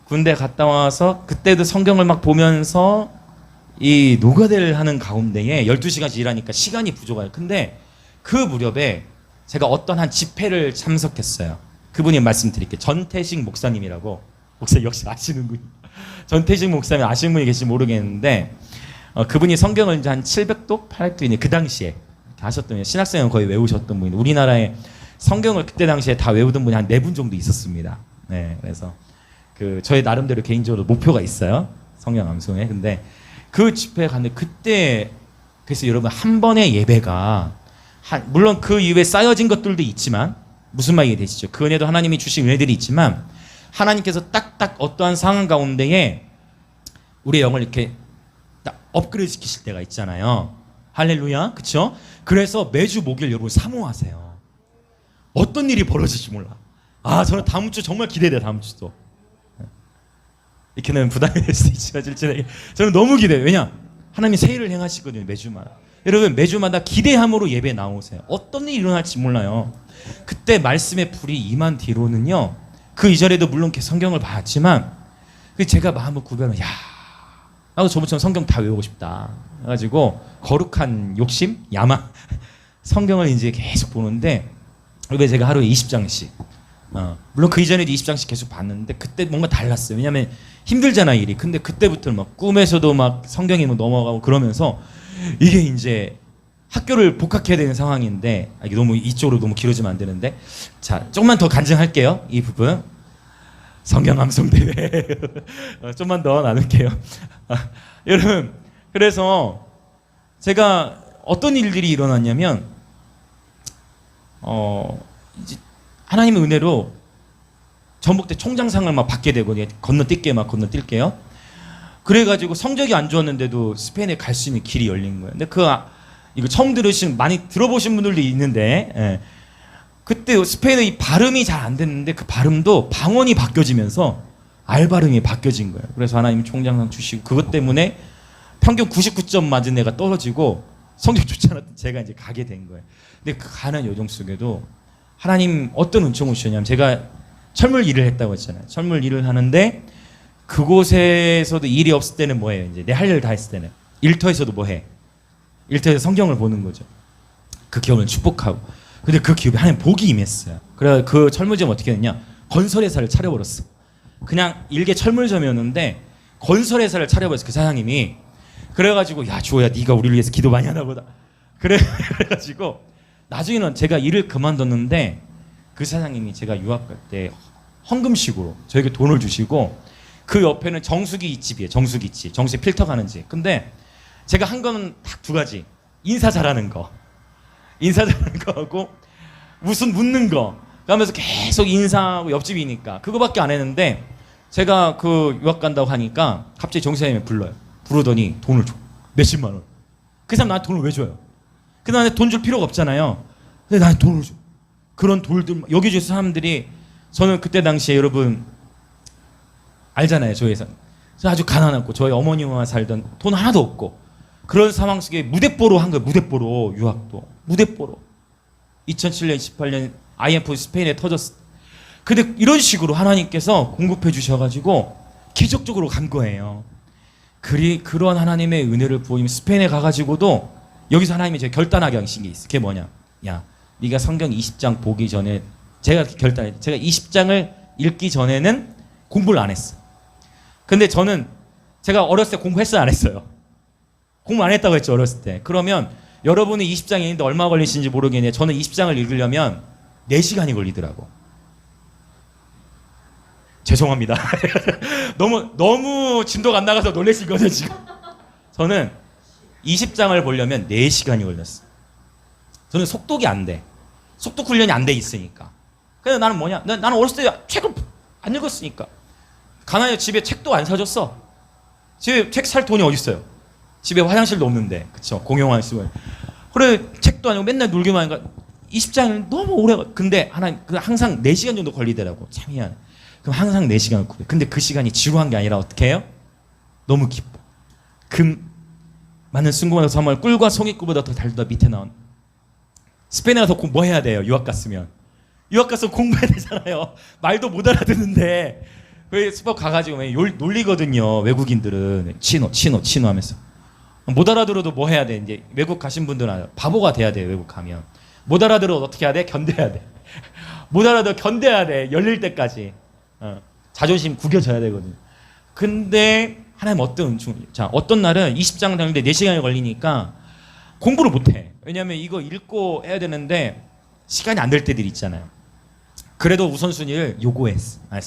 군대 갔다 와서 그때도 성경을 막 보면서 이 노가다를 하는 가운데에 12시간씩 일하니까 시간이 부족해요. 근데 그 무렵에 제가 어떤 한 집회를 참석했어요. 그분이 말씀드릴게요. 전태식 목사님이라고. 목사 역시 아시는 분이. 전태식 목사님 아시는 분이 계실지 모르겠는데 그분이 성경을 이제 한 700독, 800독이네 그 당시에 하셨던 신학생을 거의 외우셨던 분이 우리나라에 성경을 그때 당시에 다 외우던 분이 한 4분 정도 있었습니다. 네, 그래서 저의 나름대로 개인적으로 목표가 있어요. 성경 암송에. 근데 그 집회에 갔는데 그때 그래서 여러분 한 번의 예배가 물론 그 이후에 쌓여진 것들도 있지만 무슨 말이 되시죠? 그 은혜도 하나님이 주신 은혜들이 있지만 하나님께서 딱딱 어떠한 상황 가운데에 우리의 영을 이렇게 딱 업그레이드 시키실 때가 있잖아요. 할렐루야, 그렇죠? 그래서 매주 목요일 여러분 사모하세요. 어떤 일이 벌어질지 몰라. 저는 다음 주 정말 기대돼요. 다음 주도. 이렇게는 부담이 될 수도 있지만 저는 너무 기대해요. 왜냐? 하나님이 새 일을 행하시거든요. 매주마다. 여러분 매주마다 기대함으로 예배 나오세요. 어떤 일이 일어날지 몰라요. 그때 말씀의 불이 임한 뒤로는요. 그 이전에도 물론 성경을 봤지만 제가 마음을 구별하면 나도 저번처럼 성경 다 외우고 싶다. 그래가지고 거룩한 욕심? 야망? 성경을 이제 계속 보는데 왜 제가 하루에 20장씩 물론 그 이전에도 20장씩 계속 봤는데 그때 뭔가 달랐어요. 왜냐면 힘들잖아 일이. 근데 그때부터는 막 꿈에서도 막 성경이 넘어가고 그러면서 이게 이제 학교를 복학해야 되는 상황인데 이게 너무 이쪽으로 너무 길어지면 안 되는데 자 조금만 더 간증할게요. 이 부분 성경 암송 대회 좀만 더 나눌게요. 여러분 그래서 제가 어떤 일들이 일어났냐면 이제 하나님의 은혜로 전북대 총장상을 막 받게 되고 건너뛸게요. 그래가지고 성적이 안 좋았는데도 스페인에 갈 수 있는 길이 열린 거예요. 근데 이거 처음 많이 들어보신 분들도 있는데 그때 스페인의 이 발음이 잘 안 됐는데 그 발음도 방언이 바뀌어지면서 알 발음이 바뀌어진 거예요. 그래서 하나님 총장상 주시고 그것 때문에 평균 99점 맞은 애가 떨어지고 성적 좋지 않았던 제가 이제 가게 된 거예요. 근데 그 가는 여정 속에도 하나님 어떤 은총을 주셨냐면 제가 철물 일을 했다고 했잖아요. 철물 일을 하는데 그곳에서도 일이 없을 때는 뭐해요? 이제 내 할 일을 다 했을 때는 일터에서도 뭐해? 일터에서 성경을 보는 거죠. 그 기업을 축복하고. 근데 그 기업에 하나님 복이 임했어요. 그래 그 철물점 어떻게 됐냐? 건설회사를 차려버렸어. 그냥 일개 철물점이었는데 건설회사를 차려버렸어. 그 사장님이. 그래가지고 야 주호야 네가 우리를 위해서 기도 많이 하나 보다. 그래가지고 나중에는 제가 일을 그만뒀는데 그 사장님이 제가 유학 갈 때 헌금식으로 저에게 돈을 주시고 그 옆에는 정수기 집이에요. 정수기 필터 가는 집. 근데 제가 한 거는 딱 2가지. 인사 잘하는 거 하고 무슨 묻는 거 하면서 계속 인사하고 옆집이니까 그거밖에 안 했는데 제가 그 유학 간다고 하니까 갑자기 정수사님이 불러요. 부르더니 돈을 줘. 몇십만 원. 그 사람 나한테 돈을 왜 줘요? 그 나한테 돈 줄 필요가 없잖아요. 근데 나한테 돈을 줘. 그런 돌들 여기저기 사람들이 저는 그때 당시에 여러분 알잖아요. 저희 회사 아주 가난하고 저희 어머니와 살던 돈 하나도 없고 그런 상황 속에 무대뽀로 한 거예요. 무대뽀로 유학도 무대뽀로 2007년 18년 IMF 스페인에 터졌을 때. 근데 이런 식으로 하나님께서 공급해 주셔가지고 기적적으로 간 거예요. 그런 하나님의 은혜를 보이면 스페인에 가가지고도 여기서 하나님이 제가 결단하게 하신 게 있어요. 그게 뭐냐? 야, 네가 성경 20장 보기 전에 제가 결단했어요. 제가 20장을 읽기 전에는 공부를 안 했어요. 근데 제가 어렸을 때 공부했어요, 안 했어요? 공부 안 했다고 했죠, 어렸을 때. 그러면 여러분은 20장이 있는데 얼마 걸리시는지 모르겠는데 저는 20장을 읽으려면 4시간이 걸리더라고. 죄송합니다. 너무 진도가 안 나가서 놀라시거든요, 지금. 저는 20장을 보려면 4시간이 걸렸어요. 저는 속독이 안 돼. 속독 훈련이 안 돼 있으니까. 그래서 나는 뭐냐? 나는 어렸을 때 책을 안 읽었으니까. 가난해 집에 책도 안 사줬어. 집에 책 살 돈이 어디 있어요? 집에 화장실도 없는데, 그쵸? 공용화 쓰고. 그래, 책도 아니고 맨날 놀기만 하니까 20장을 너무 오래. 근데 항상 4시간 정도 걸리더라고. 참 희한해. 그럼 항상 4시간을 구해. 근데 그 시간이 지루한 게 아니라 어떻게 해요? 너무 기뻐. 많은 순금과 사물, 꿀과 송이꿀보다 더 달다 밑에 나온. 스페인에 가서 뭐 해야 돼요? 유학 갔으면. 유학 가서 공부해야 되잖아요. 말도 못 알아듣는데. 왜 수법 가가지고 놀리거든요. 외국인들은 치노 하면서. 못 알아들어도 뭐 해야 돼? 이제 외국 가신 분들은 바보가 돼야 돼요. 외국 가면. 못 알아들어도 어떻게 해야 돼? 견뎌야 돼. 못 알아들어 견뎌야 돼. 열릴 때까지. 자존심 구겨져야 되거든요. 근데 하나님 어떤 은총이. 자, 어떤 날은 20장 다는데 4시간이 걸리니까 공부를 못해. 왜냐하면 이거 읽고 해야 되는데 시간이 안 될 때들이 있잖아요. 그래도 우선순위를 요구했습니다.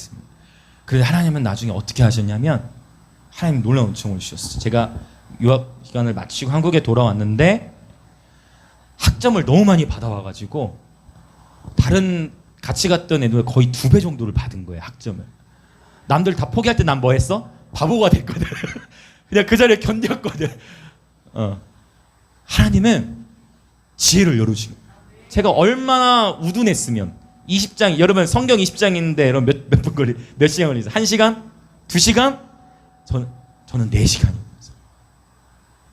그래서 하나님은 나중에 어떻게 하셨냐면 하나님 놀라운 은총을 주셨어요. 제가 유학 기간을 마치고 한국에 돌아왔는데 학점을 너무 많이 받아와가지고 다른 같이 갔던 애들 거의 2배 정도를 받은 거예요. 학점을. 남들 다 포기할 때 난 뭐 했어? 바보가 됐거든. 그냥 그 자리에 견뎠거든. 하나님은 지혜를 열어주고. 제가 얼마나 우둔했으면 20장, 여러분 성경 20장인데 여러분 몇 분 걸리, 몇 시간 걸리세요? 1시간? 2시간? 저는 4시간이었어요.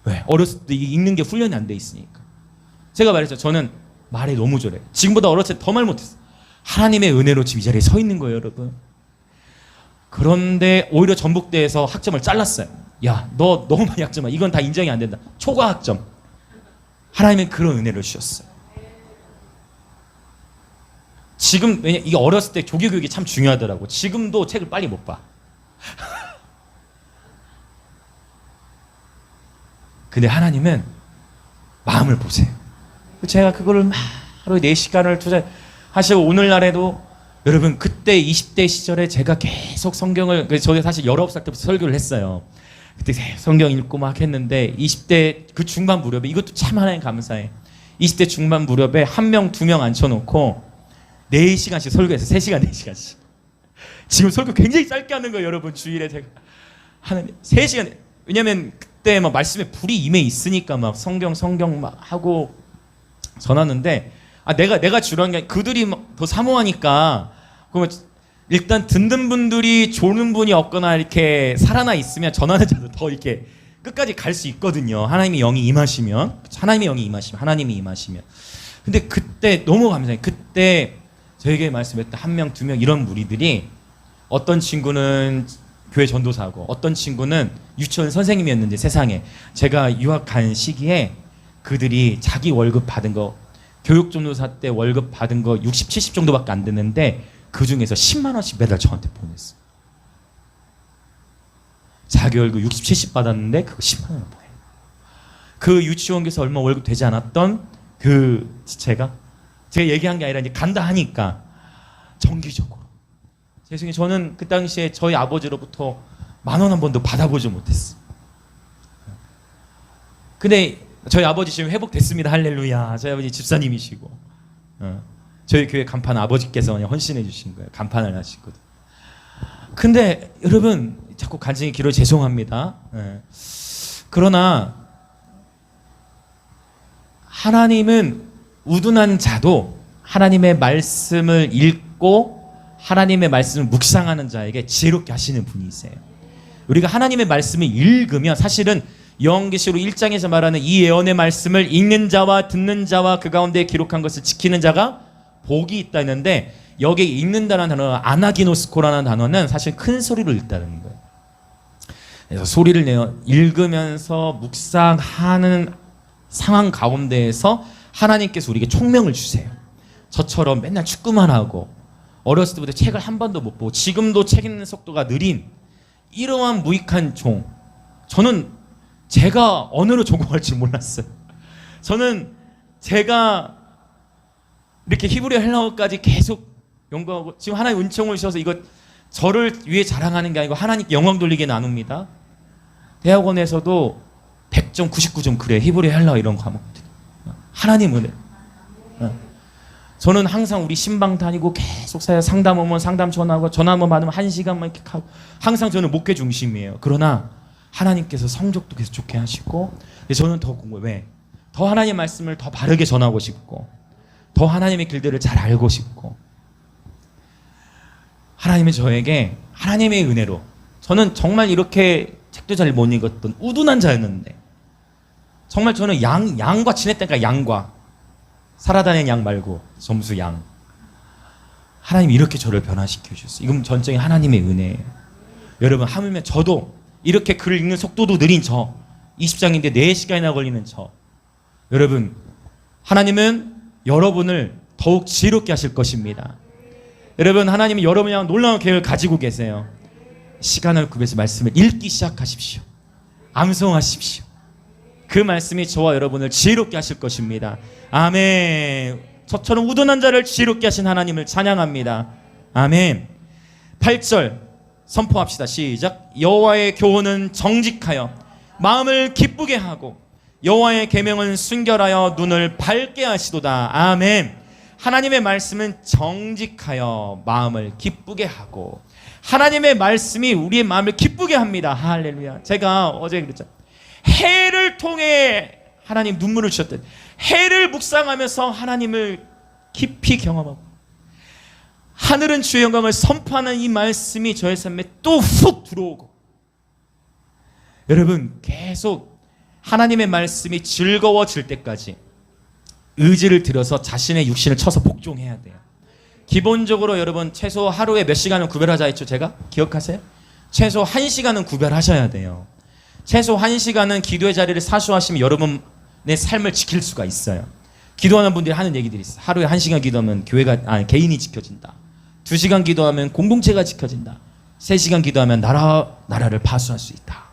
왜? 어렸을 때 읽는 게 훈련이 안 돼 있으니까. 제가 말했죠. 저는 말에 너무 잘해. 지금보다 어렸을 때 더 말 못했어요. 하나님의 은혜로 지금 이 자리에 서 있는 거예요, 여러분. 그런데 오히려 전북대에서 학점을 잘랐어요. 야, 너 너무 많이 학점아. 이건 다 인정이 안 된다. 초과 학점. 하나님은 그런 은혜를 주셨어요. 지금 왜냐 이게 어렸을 때 조기 교육이 참 중요하더라고. 지금도 책을 빨리 못 봐. 근데 하나님은 마음을 보세요. 제가 그거를 하루에 4시간을 투자하시고 오늘날에도 여러분 그때 20대 시절에 제가 계속 성경을 저희 사실 19살 때부터 설교를 했어요. 그때 성경 읽고 막 했는데 20대 그 중반 무렵에 이것도 참 하나님 감사해. 20대 중반 무렵에 1명, 2명 앉혀놓고 4시간씩 설교해서 3시간, 4시간씩. 지금 설교 굉장히 짧게 하는 거예요, 여러분. 주일에 제가 하는 3시간. 왜냐면 그때 막 말씀에 불이 임해 있으니까 막 성경 막 하고 전하는데 내가 주로한 게 그들이 더 사모하니까 그러면 일단 듣는 분들이 좋은 분이 없거나 이렇게 살아나 있으면 전하는 자도 더 이렇게 끝까지 갈 수 있거든요. 하나님의 영이 임하시면, 하나님이 임하시면. 근데 그때 너무 감사해요. 그때 저에게 말씀했던 1명, 2명 이런 무리들이 어떤 친구는 교회 전도사고 어떤 친구는 유치원 선생님이었는데 세상에 제가 유학 간 시기에 그들이 자기 월급 받은 거 교육전도사 때 월급 받은 거 60, 70 정도밖에 안 되는데 그 중에서 10만 원씩 매달 저한테 보냈어. 자기 월급 60, 70 받았는데 그거 10만 원을 보내. 그 유치원 교사 얼마 월급 되지 않았던 그 제가 얘기한 게 아니라 이제 간다 하니까 정기적으로. 죄송해요. 저는 그 당시에 저희 아버지로부터 10,000원 한 번도 받아보지 못했어요. 근데 저희 아버지 지금 회복됐습니다. 할렐루야. 저희 아버지 집사님이시고 저희 교회 간판 아버지께서 그냥 헌신해 주신 거예요. 간판을 하시거든. 근데 여러분 자꾸 간증이 길어 죄송합니다. 그러나 하나님은 우둔한 자도 하나님의 말씀을 읽고 하나님의 말씀을 묵상하는 자에게 지혜롭게 하시는 분이세요. 우리가 하나님의 말씀을 읽으면 사실은 요한계시록 1장에서 말하는 이 예언의 말씀을 읽는 자와 듣는 자와 그 가운데 기록한 것을 지키는 자가 복이 있다 했는데, 여기에 읽는다는 단어, 아나기노스코라는 단어는 사실 큰 소리로 읽다는 거예요. 그래서 소리를 내어 읽으면서 묵상하는 상황 가운데에서 하나님께서 우리에게 총명을 주세요. 저처럼 맨날 축구만 하고 어렸을 때부터 책을 한 번도 못 보고 지금도 책 읽는 속도가 느린 이러한 무익한 종, 저는 제가 언어로 전공할 줄 몰랐어요. 저는 제가 이렇게 히브리 헬라어까지 계속 연구하고, 지금 하나님 은총을 주셔서 이거 저를 위해 자랑하는 게 아니고 하나님께 영광 돌리게 나눕니다. 대학원에서도 100점, 99점 그래, 히브리 헬라어 이런 과목들. 하나님 은혜. 저는 항상 우리 신방 다니고 계속 상담 오면 상담 전화하고 전화 한번 받으면 1시간만 이렇게 하고, 항상 저는 목회 중심이에요. 그러나 하나님께서 성적도 계속 좋게 하시고, 저는 더 공부해. 왜? 더 하나님 말씀을 더 바르게 전하고 싶고, 더 하나님의 길들을 잘 알고 싶고, 하나님은 저에게 하나님의 은혜로, 저는 정말 이렇게 책도 잘 못 읽었던 우둔한 자였는데, 정말 저는 양과 지냈다니까. 양과 살아다니는 양 말고 점수 양. 하나님이 이렇게 저를 변화시켜 주셨어요. 이건 전적인 하나님의 은혜예요. 여러분, 하물며 저도 이렇게 글을 읽는 속도도 느린 저, 20장인데 4시간이나 걸리는 저, 여러분, 하나님은 여러분을 더욱 지혜롭게 하실 것입니다. 여러분, 하나님은 여러분이 향한 놀라운 계획을 가지고 계세요. 시간을 구해서 말씀을 읽기 시작하십시오. 암송하십시오. 그 말씀이 저와 여러분을 지혜롭게 하실 것입니다. 아멘. 저처럼 우둔한 자를 지혜롭게 하신 하나님을 찬양합니다. 아멘. 8절 선포합시다. 시작. 여호와의 교훈은 정직하여 마음을 기쁘게 하고 여호와의 계명은 순결하여 눈을 밝게 하시도다. 아멘. 하나님의 말씀은 정직하여 마음을 기쁘게 하고, 하나님의 말씀이 우리의 마음을 기쁘게 합니다. 할렐루야. 제가 어제 그랬죠. 해를 통해 하나님 눈물을 주셨던, 해를 묵상하면서 하나님을 깊이 경험하고 하늘은 주의 영광을 선포하는 이 말씀이 저의 삶에 또 훅 들어오고, 여러분, 계속 하나님의 말씀이 즐거워질 때까지 의지를 들여서 자신의 육신을 쳐서 복종해야 돼요. 기본적으로 여러분, 최소 하루에 몇 시간은 구별하자 했죠? 제가? 기억하세요? 최소 1시간은 구별하셔야 돼요. 최소 1시간은 기도의 자리를 사수하시면 여러분의 삶을 지킬 수가 있어요. 기도하는 분들이 하는 얘기들이 있어요. 하루에 1시간 기도하면 개인이 지켜진다. 2시간 기도하면 공동체가 지켜진다. 3시간 기도하면 나라를 파수할 수 있다.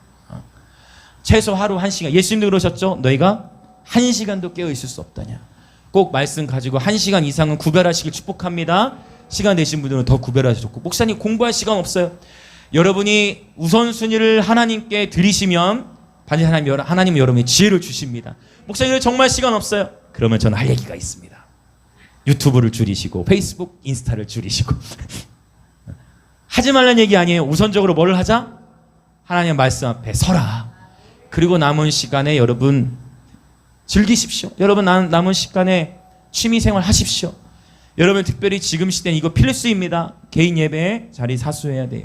최소 하루 1시간. 예수님도 그러셨죠? 너희가 1시간도 깨어있을 수 없다냐. 꼭 말씀 가지고 1시간 이상은 구별하시길 축복합니다. 시간 되신 분들은 더 구별하셔서. 목사님, 공부할 시간 없어요. 여러분이 우선순위를 하나님께 드리시면 반드시 하나님은 여러분의 지혜를 주십니다. 목사님, 정말 시간 없어요. 그러면 저는 할 얘기가 있습니다. 유튜브를 줄이시고 페이스북, 인스타를 줄이시고 하지 말라는 얘기 아니에요. 우선적으로 뭘 하자? 하나님의 말씀 앞에 서라. 그리고 남은 시간에 여러분 즐기십시오. 여러분, 남은 시간에 취미생활 하십시오. 여러분, 특별히 지금 시대는 이거 필수입니다. 개인 예배에 자리 사수해야 돼요.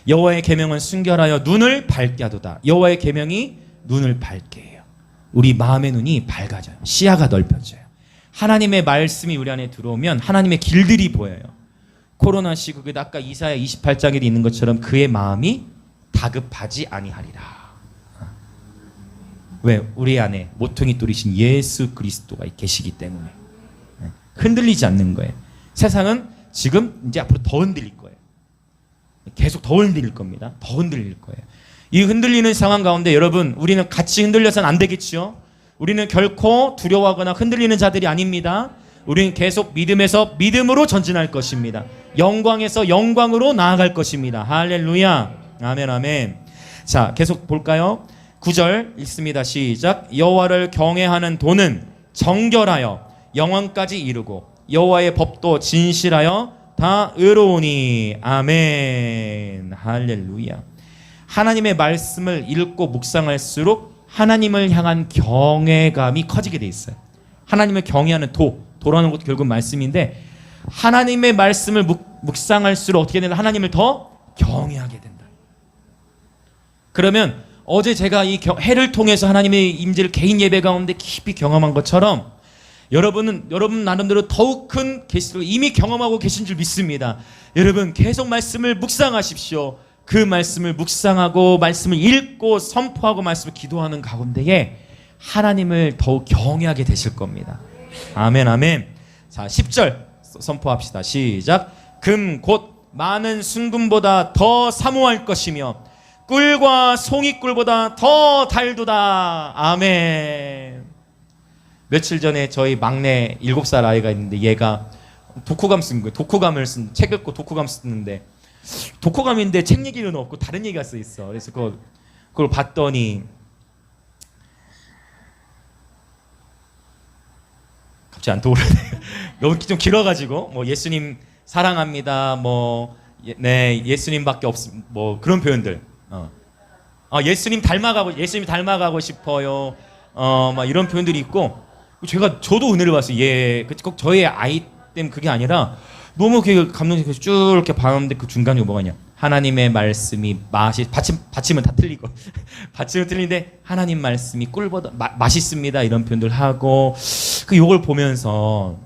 여호와의 계명은 순결하여 눈을 밝게 하도다. 여호와의 계명이 눈을 밝게 해요. 우리 마음의 눈이 밝아져요. 시야가 넓혀져요. 하나님의 말씀이 우리 안에 들어오면 하나님의 길들이 보여요. 코로나 시국에 아까 이사야 28장에 있는 것처럼 그의 마음이 다급하지 아니하리라. 왜? 우리 안에 모퉁이 뚫으신 예수 그리스도가 계시기 때문에 흔들리지 않는 거예요. 세상은 지금 이제 앞으로 더 흔들릴 거예요. 계속 더 흔들릴 겁니다. 더 흔들릴 거예요. 이 흔들리는 상황 가운데 여러분, 우리는 같이 흔들려서는 안 되겠죠. 우리는 결코 두려워하거나 흔들리는 자들이 아닙니다. 우리는 계속 믿음에서 믿음으로 전진할 것입니다. 영광에서 영광으로 나아갈 것입니다. 할렐루야. 아멘, 아멘. 자, 계속 볼까요? 9절 읽습니다. 시작. 여호와를 경외하는 도는 정결하여 영원까지 이르고 여호와의 법도 진실하여 다 의로우니. 아멘. 할렐루야. 하나님의 말씀을 읽고 묵상할수록 하나님을 향한 경외감이 커지게 돼 있어요. 하나님을 경외하는 도라는 것도 결국 말씀인데, 하나님의 말씀을 묵상할수록 어떻게 되나? 하나님을 더 경외하게 된다. 그러면 어제 제가 이 해를 통해서 하나님의 임재를 개인 예배 가운데 깊이 경험한 것처럼 여러분 나름대로 더욱 큰 계시를 이미 경험하고 계신 줄 믿습니다. 여러분 계속 말씀을 묵상하십시오. 그 말씀을 묵상하고 말씀을 읽고 선포하고 말씀을 기도하는 가운데에 하나님을 더욱 경외하게 되실 겁니다. 아멘 아멘. 자 10절 선포합시다. 시작. 금 곧 많은 순금보다 더 사모할 것이며 꿀과 송이꿀보다 더 달도다. 아멘. 며칠 전에 저희 막내 7살 아이가 있는데 얘가 독후감 쓴 거예요. 책 읽고 독후감 쓰는데 독후감인데 책 얘기는 없고 다른 얘기가 써 있어. 그래서 그걸 봤더니 갑자기 안 떠오르네. 너무 좀 길어가지고 뭐 예수님 사랑합니다. 네 예수님밖에 뭐 그런 표현들. 예수님 닮아가고 싶어요. 막 이런 표현들이 있고 저도 은혜를 봤어요. 꼭 저의 아이 때문에 그게 아니라 너무 감동적이어서 쭉 이렇게 봤는데 그 중간에 뭐가 있냐. 하나님의 말씀이 받침은 다 틀리고 받침은 틀린데 하나님 말씀이 꿀보다 맛있습니다 이런 표현들 하고 요걸 보면서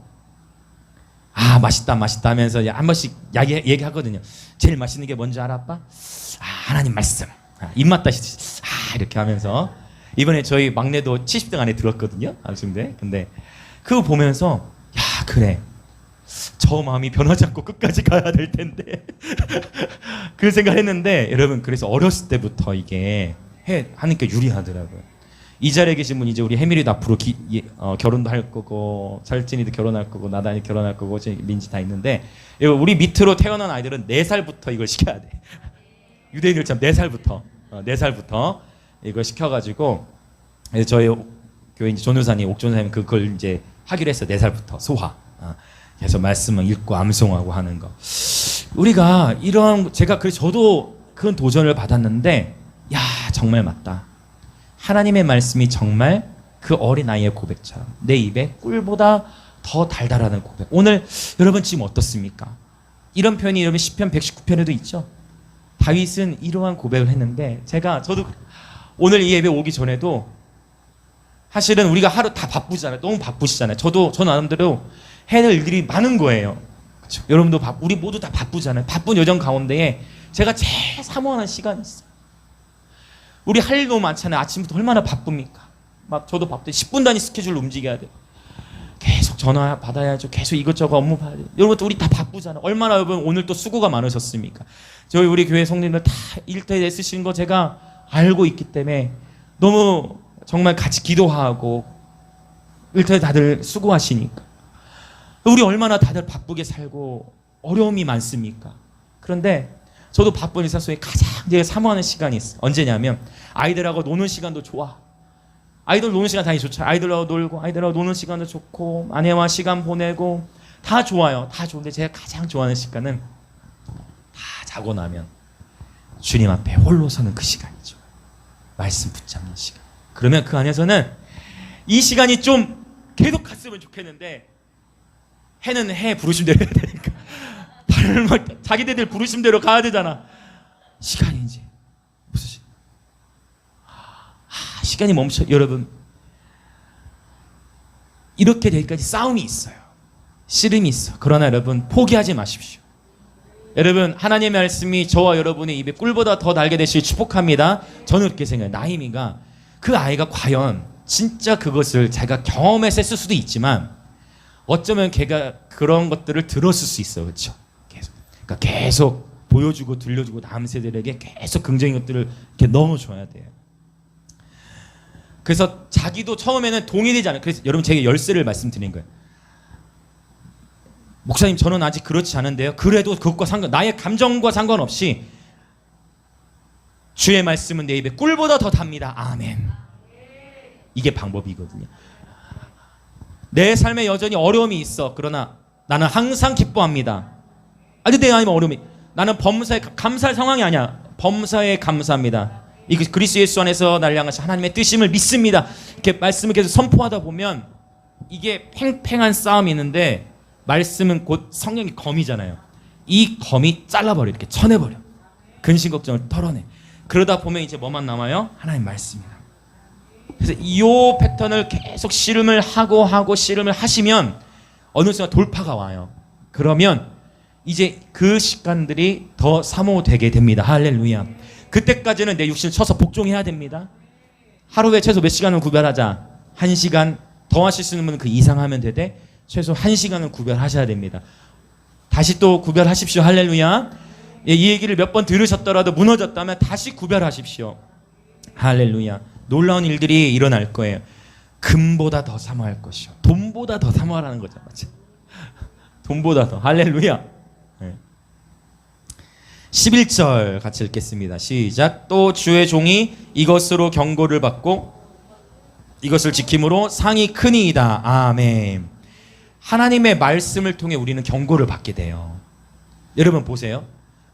맛있다 하면서 한 번씩 얘기하거든요. 제일 맛있는 게 뭔지 알아 아빠? 하나님 말씀. 입맛 다시 이렇게 하면서 이번에 저희 막내도 70등 안에 들었거든요. 암승대. 근데 그거 보면서 그래 저 마음이 변하지 않고 끝까지 가야 될 텐데 그 생각했는데 여러분 그래서 어렸을 때부터 이게 하니까 유리하더라고요. 이 자리에 계신 분 이제 우리 혜밀이도 앞으로 결혼도 할 거고 설진이도 결혼할 거고 나단이 결혼할 거고 민지 다 있는데 우리 밑으로 태어난 아이들은 4살부터 이걸 시켜야 돼. 유대인들처럼 4살부터 이걸 시켜가지고 저희 교회 이제 전도사님 옥전사님 그걸 이제 하기로 했어. 4살부터 소화. 그래서 말씀을 읽고 암송하고 하는 거. 우리가 이런 그래서 저도 그런 도전을 받았는데 정말 맞다. 하나님의 말씀이 정말 그 어린 아이의 고백처럼 내 입에 꿀보다 더 달달하는 고백. 오늘 여러분 지금 어떻습니까? 이런 표현이 여러분 시편 119편에도 있죠. 다윗은 이러한 고백을 했는데 저도 오늘 이 예배 오기 전에도 사실은 우리가 하루 다 바쁘잖아요. 너무 바쁘시잖아요. 저 나름대로 해야 될 일들이 많은 거예요. 그렇죠? 여러분도 우리 모두 다 바쁘잖아요. 바쁜 여정 가운데에 제가 제일 사모하는 시간이 있어요. 우리 할 일 너무 많잖아요. 아침부터 얼마나 바쁩니까? 저도 바쁜데 10분 단위 스케줄로 움직여야 돼요. 계속 전화 받아야죠. 계속 이것저것 업무 봐야 돼요. 여러분 우리 다 바쁘잖아요. 얼마나 여러분 오늘 또 수고가 많으셨습니까? 우리 교회 성도님들 다 일터에 애쓰시는 거 제가 알고 있기 때문에 너무 정말 같이 기도하고 일터에 다들 수고하시니까 우리 얼마나 다들 바쁘게 살고 어려움이 많습니까? 그런데 저도 바쁜 일상 속에 가장 제가 사모하는 시간이 있어요. 언제냐면 아이들하고 노는 시간도 좋아. 아이들 노는 시간 당연히 좋죠. 아이들하고 놀고 아이들하고 노는 시간도 좋고 아내와 시간 보내고 다 좋아요. 다 좋은데 제가 가장 좋아하는 시간은 다 자고 나면 주님 앞에 홀로 서는 그 시간이죠. 말씀 붙잡는 시간. 그러면 그 안에서는 이 시간이 좀 계속 갔으면 좋겠는데 해는 해 부르심대로 해야 되니까 자기들 부르심대로 가야 되잖아. 시간이 이제 무슨 시간이 멈춰. 여러분 이렇게 되기까지 싸움이 있어요. 씨름이 있어. 그러나 여러분 포기하지 마십시오. 여러분 하나님의 말씀이 저와 여러분의 입에 꿀보다 더 달게 되시길 축복합니다. 저는 그렇게 생각해요. 나히미가 그 아이가 과연 진짜 그것을 자기가 경험해서 했을 수도 있지만 어쩌면 걔가 그런 것들을 들었을 수 있어요. 그렇죠? 계속 보여주고 들려주고 다음 세대들에게 계속 긍정적인 것들을 이렇게 넣어줘야 돼요. 그래서 자기도 처음에는 동의되지 않아요. 그래서 여러분 제가 열쇠를 말씀드린 거예요. 목사님 저는 아직 그렇지 않은데요. 그래도 그것과 나의 감정과 상관없이 주의 말씀은 내 입에 꿀보다 더 답니다. 아멘. 이게 방법이거든요. 내 삶에 여전히 어려움이 있어. 그러나 나는 항상 기뻐합니다. 내 아니면 어려움이. 나는 범사에 감사할 상황이 아니야. 범사에 감사합니다. 이 그리스도 예수 안에서 나를 향하신 하나님의 뜻임을 믿습니다. 이렇게 말씀을 계속 선포하다 보면 이게 팽팽한 싸움이 있는데 말씀은 곧 성령의 검이잖아요. 이 검이 잘라버려. 이렇게 쳐내버려. 근심 걱정을 털어내. 그러다 보면 이제 뭐만 남아요? 하나님 말씀이다. 그래서 이 패턴을 계속 씨름을 하고 씨름을 하시면 어느 순간 돌파가 와요. 그러면 이제 그 시간들이 더 사모되게 됩니다. 할렐루야. 그때까지는 내 육신을 쳐서 복종해야 됩니다. 하루에 최소 몇 시간을 구별하자. 1시간 더 하실 수 있는 분은 그 이상 하면 되되 최소 1시간은 구별하셔야 됩니다. 다시 또 구별하십시오. 할렐루야. 이 얘기를 몇 번 들으셨더라도 무너졌다면 다시 구별하십시오. 할렐루야. 놀라운 일들이 일어날 거예요. 금보다 더 사모할 것이요. 돈보다 더 사모하라는 거잖아. 돈보다 더. 할렐루야. 11절 같이 읽겠습니다. 시작. 또 주의 종이 이것으로 경고를 받고 이것을 지킴으로 상이 크니이다. 아멘. 하나님의 말씀을 통해 우리는 경고를 받게 돼요. 여러분 보세요.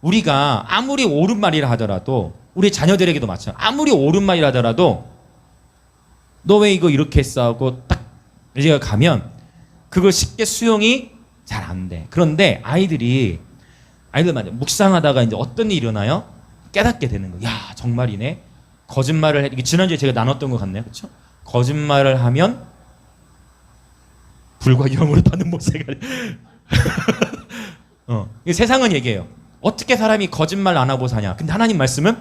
우리가 아무리 옳은 말이라 하더라도 우리 자녀들에게도 마찬가지. 아무리 옳은 말이라 하더라도 너 왜 이거 이렇게 했어 하고 딱 이제 가면 그걸 쉽게 수용이 잘 안 돼. 그런데 아이들 맞아. 묵상하다가 이제 어떤 일이 일어나요? 깨닫게 되는 거예요. 야, 정말이네. 거짓말을 해. 이게 지난주에 제가 나눴던 것 같네요. 그렇죠? 거짓말을 하면 불과 영으로 타는 못새가. 세상은 얘기해요. 어떻게 사람이 거짓말 안 하고 사냐? 근데 하나님 말씀은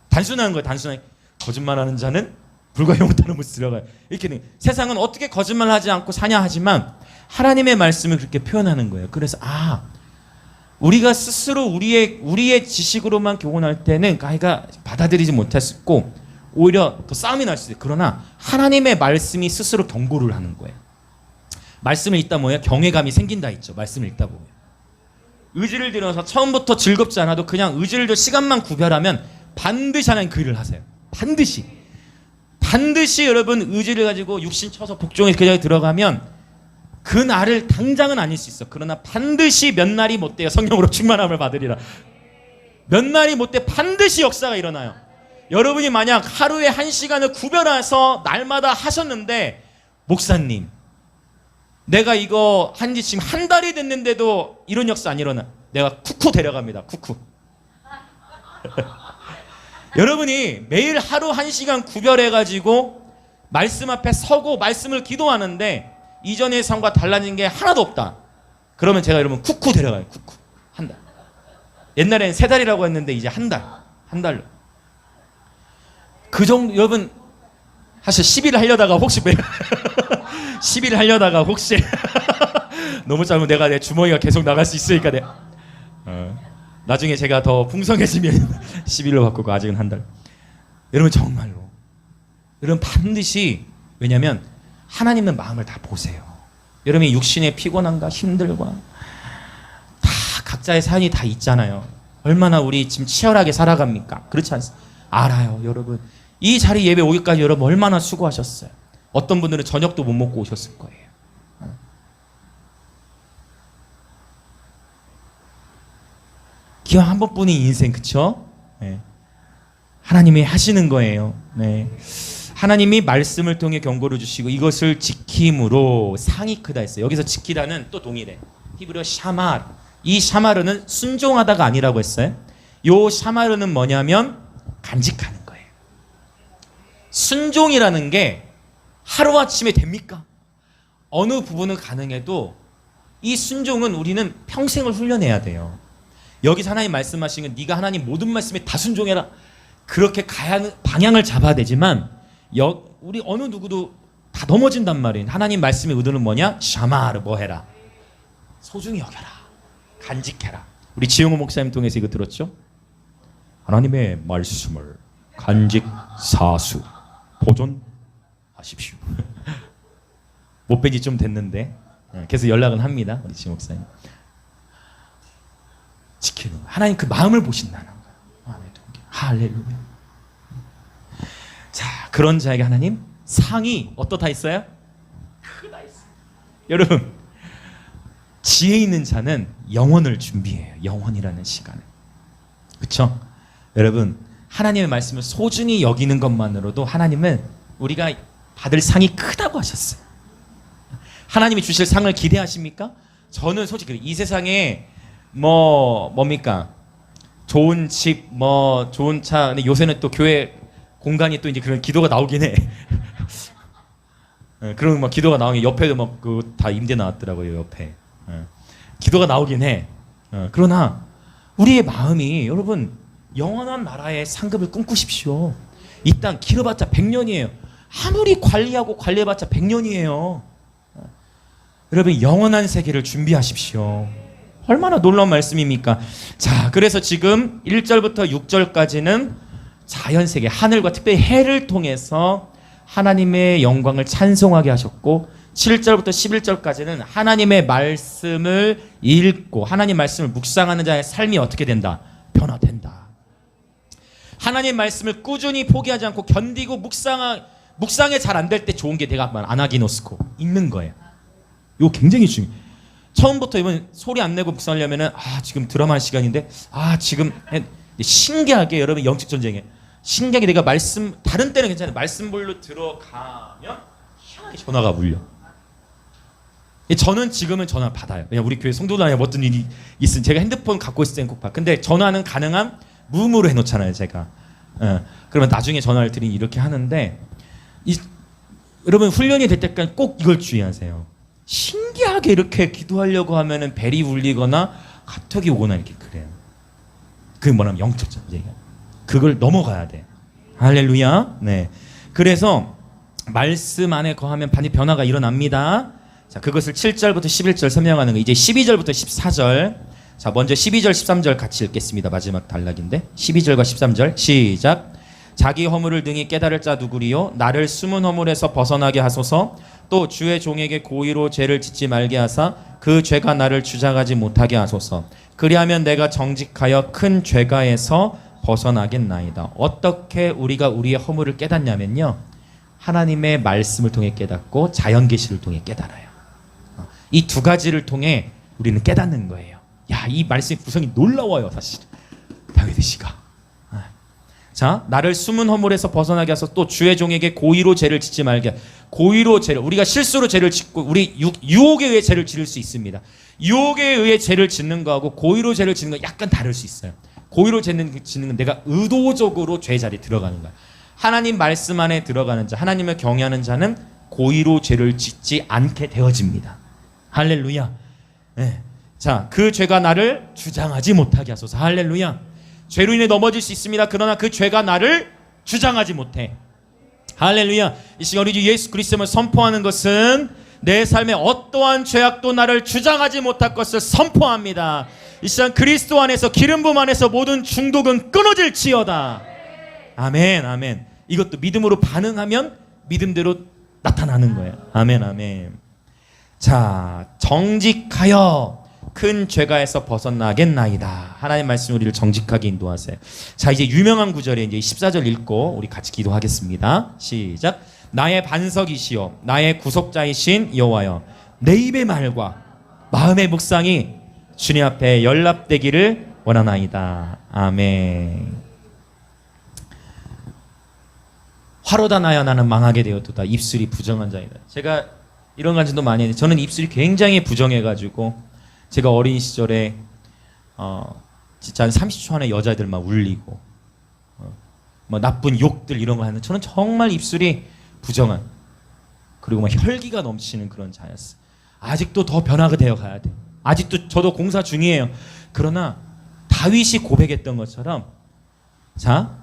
단순한 거예요. 단순하게 거짓말하는 자는 불과 영으로 타는 못에 들어가요. 이렇게 세상은 어떻게 거짓말하지 않고 사냐 하지만 하나님의 말씀을 그렇게 표현하는 거예요. 그래서 우리가 스스로 우리의 지식으로만 교훈할 때는 아이가 받아들이지 못할 수 있고 오히려 더 싸움이 날 수 있어요. 그러나 하나님의 말씀이 스스로 경고를 하는 거예요. 말씀을 읽다 보면 경외감이 생긴다 했죠. 말씀을 읽다 보면 의지를 들여서 처음부터 즐겁지 않아도 그냥 의지를 들여 시간만 구별하면 반드시 하나님 그 일을 하세요. 반드시 여러분 의지를 가지고 육신 쳐서 복종해서 그 자리에 들어가면 그 날을 당장은 아닐 수 있어. 그러나 반드시 몇 날이 못 돼요. 성령으로 충만함을 받으리라. 몇 날이 못 돼. 반드시 역사가 일어나요. 여러분이 만약 하루에 1시간을 구별해서 날마다 하셨는데 목사님 내가 이거 한지 지금 한 달이 됐는데도 이런 역사 안 일어나. 내가 쿠쿠 데려갑니다. 쿠쿠. 여러분이 매일 하루 1시간 구별해가지고 말씀 앞에 서고 말씀을 기도하는데 이전의 삶과 달라진 게 하나도 없다. 그러면 제가 여러분 쿠쿠 데려가요. 쿠쿠. 한 달. 옛날에는 3달이라고 했는데 이제 한 달로. 그 정도 여러분 사실 10일 하려다가 혹시 10일 하려다가 혹시 너무 짧으면 내 주머니가 계속 나갈 수 있으니까 나중에 제가 더 풍성해지면 10일로 바꾸고 아직은 한 달. 여러분 정말로 여러분 반드시 왜냐하면 하나님은 마음을 다 보세요. 여러분이 육신의 피곤함과 힘들과 다 각자의 사연이 다 있잖아요. 얼마나 우리 지금 치열하게 살아갑니까? 그렇지 않습니까? 알아요. 여러분 이 자리 예배 오기까지 여러분 얼마나 수고하셨어요. 어떤 분들은 저녁도 못 먹고 오셨을 거예요. 기왕 한 번뿐인 인생 그쵸? 네. 하나님이 하시는 거예요. 네. 하나님이 말씀을 통해 경고를 주시고 이것을 지킴으로 상이 크다 했어요. 여기서 지키다는 또 동일해. 히브리어 샤마르. 이 샤마르는 순종하다가 아니라고 했어요. 요 샤마르는 뭐냐면 간직하는 거예요. 순종이라는 게 하루아침에 됩니까? 어느 부분은 가능해도 이 순종은 우리는 평생을 훈련해야 돼요. 여기서 하나님 말씀하신 건 네가 하나님 모든 말씀에 다 순종해라. 그렇게 가야 하는 방향을 잡아야 되지만 우리 어느 누구도 다 넘어진단 말이에요. 하나님 말씀의 의도는 뭐냐? 샤마르 뭐 해라? 소중히 여겨라. 간직해라. 우리 지용호 목사님 통해서 이거 들었죠? 하나님의 말씀을 간직 사수 보존하십시오. 못 뵌지 좀 됐는데 계속 연락은 합니다. 우리 지용호 목사님. 지키는 거예요. 하나님 그 마음을 보신다는 거예요. 마음의 동기. 할렐루야. 자, 그런 자에게 하나님 상이 어떻다 했어요? 크다 했어요. 여러분 지혜 있는 자는 영원을 준비해요. 영원이라는 시간을. 그렇죠? 여러분 하나님의 말씀을 소중히 여기는 것만으로도 하나님은 우리가 받을 상이 크다고 하셨어요. 하나님이 주실 상을 기대하십니까? 저는 솔직히 이 세상에 뭡니까? 좋은 집, 뭐 좋은 차. 근데 요새는 또 교회 공간이 또 이제 그런 기도가 나오긴 해. 그런 막 기도가 나오긴 옆에도 막 그 다 임대 나왔더라고요 옆에. 기도가 나오긴 해. 그러나 우리의 마음이 여러분 영원한 나라의 상급을 꿈꾸십시오. 이 땅 길어봤자 100년이에요. 아무리 관리하고 관리해봤자 100년이에요. 여러분 영원한 세계를 준비하십시오. 얼마나 놀라운 말씀입니까? 자, 그래서 지금 1절부터 6절까지는 자연세계, 하늘과 특별히 해를 통해서 하나님의 영광을 찬송하게 하셨고 7절부터 11절까지는 하나님의 말씀을 읽고 하나님 말씀을 묵상하는 자의 삶이 어떻게 된다? 변화된다. 하나님 말씀을 꾸준히 포기하지 않고 견디고 묵상에 잘 안 될 때 좋은 게 내가 아나기노스코 읽는 거예요. 이거 굉장히 중요해요. 처음부터 이번 소리 안 내고 묵상하려면은 지금 드라마 시간인데 지금 신기하게 여러분 영적 전쟁에 신기하게 내가 말씀 다른 때는 괜찮아요. 말씀볼로 들어가면 희한하게 전화가 울려. 저는 지금은 전화 받아요. 그냥 우리 교회 성도들 안에 어떤 일이 있으면 제가 핸드폰 갖고 있을 때는 꼭 받아. 근데 전화는 가능한 무음으로 해놓잖아요 제가. 그러면 나중에 전화를 드리니 이렇게 하는데 여러분 훈련이 될 때까지 꼭 이걸 주의하세요. 신기하게 이렇게 기도하려고 하면은 벨이 울리거나 카톡이 오거나 이렇게 그래요. 그게 뭐냐면 영적 전쟁이야. 그걸 넘어가야 돼. 할렐루야. 네. 그래서 말씀 안에 거하면 반드시 변화가 일어납니다. 자, 그것을 7절부터 11절 설명하는 거. 이제 12절부터 14절. 자, 먼저 12절 13절 같이 읽겠습니다. 마지막 단락인데 12절과 13절 시작. 자기 허물을 능히 깨달을 자 누구리요? 나를 숨은 허물에서 벗어나게 하소서. 또 주의 종에게 고의로 죄를 짓지 말게 하사 그 죄가 나를 주장하지 못하게 하소서. 그리하면 내가 정직하여 큰 죄가에서 벗어나겠나이다. 어떻게 우리가 우리의 허물을 깨닫냐면요, 하나님의 말씀을 통해 깨닫고 자연 계시를 통해 깨달아요. 이 두 가지를 통해 우리는 깨닫는 거예요. 야, 이 말씀의 구성이 놀라워요. 사실 다윗의 시가. 자, 나를 숨은 허물에서 벗어나게 하소서. 또 주의 종에게 고의로 죄를 짓지 말게. 고의로 죄를, 우리가 실수로 죄를 짓고 우리 유혹에 의해 죄를 지을 수 있습니다. 유혹에 의해 죄를 짓는 거하고 고의로 죄를 짓는 거 약간 다를 수 있어요. 고의로 짓는 건 내가 의도적으로 죄 자리에 들어가는 거야. 하나님 말씀 안에 들어가는 자, 하나님을 경외하는 자는 고의로 죄를 짓지 않게 되어집니다. 할렐루야. 네. 자, 그 죄가 나를 주장하지 못하게 하소서. 할렐루야. 죄로 인해 넘어질 수 있습니다. 그러나 그 죄가 나를 주장하지 못해. 할렐루야. 이 시간 우리 주 예수 그리스도를 선포하는 것은 내 삶의 어떠한 죄악도 나를 주장하지 못할 것을 선포합니다. 이 시간 그리스도 안에서 기름 부음 안에서 모든 중독은 끊어질지어다. 아멘, 아멘. 이것도 믿음으로 반응하면 믿음대로 나타나는 거예요. 아멘, 아멘. 자, 정직하여 큰 죄가에서 벗어나겠나이다. 하나님 말씀 우리를 정직하게 인도하세요. 자, 이제 유명한 구절에 이제 14절 읽고 우리 같이 기도하겠습니다. 시작. 나의 반석이시여 나의 구속자이신 여호와여, 내 입의 말과 마음의 묵상이 주님 앞에 연락되기를 원하나이다. 아멘. 화로다 나여 나는 망하게 되었도다. 입술이 부정한 자이다. 제가 이런 간증도 많이 했는데 저는 입술이 굉장히 부정해가지고 제가 어린 시절에 진짜 한 30초 안에 여자들 막 울리고 뭐 나쁜 욕들 이런 거 하는데 저는 정말 입술이 부정한, 그리고 막 혈기가 넘치는 그런 자였어요. 아직도 더 변화가 되어 가야 돼. 아직도 저도 공사 중이에요. 그러나 다윗이 고백했던 것처럼, 자,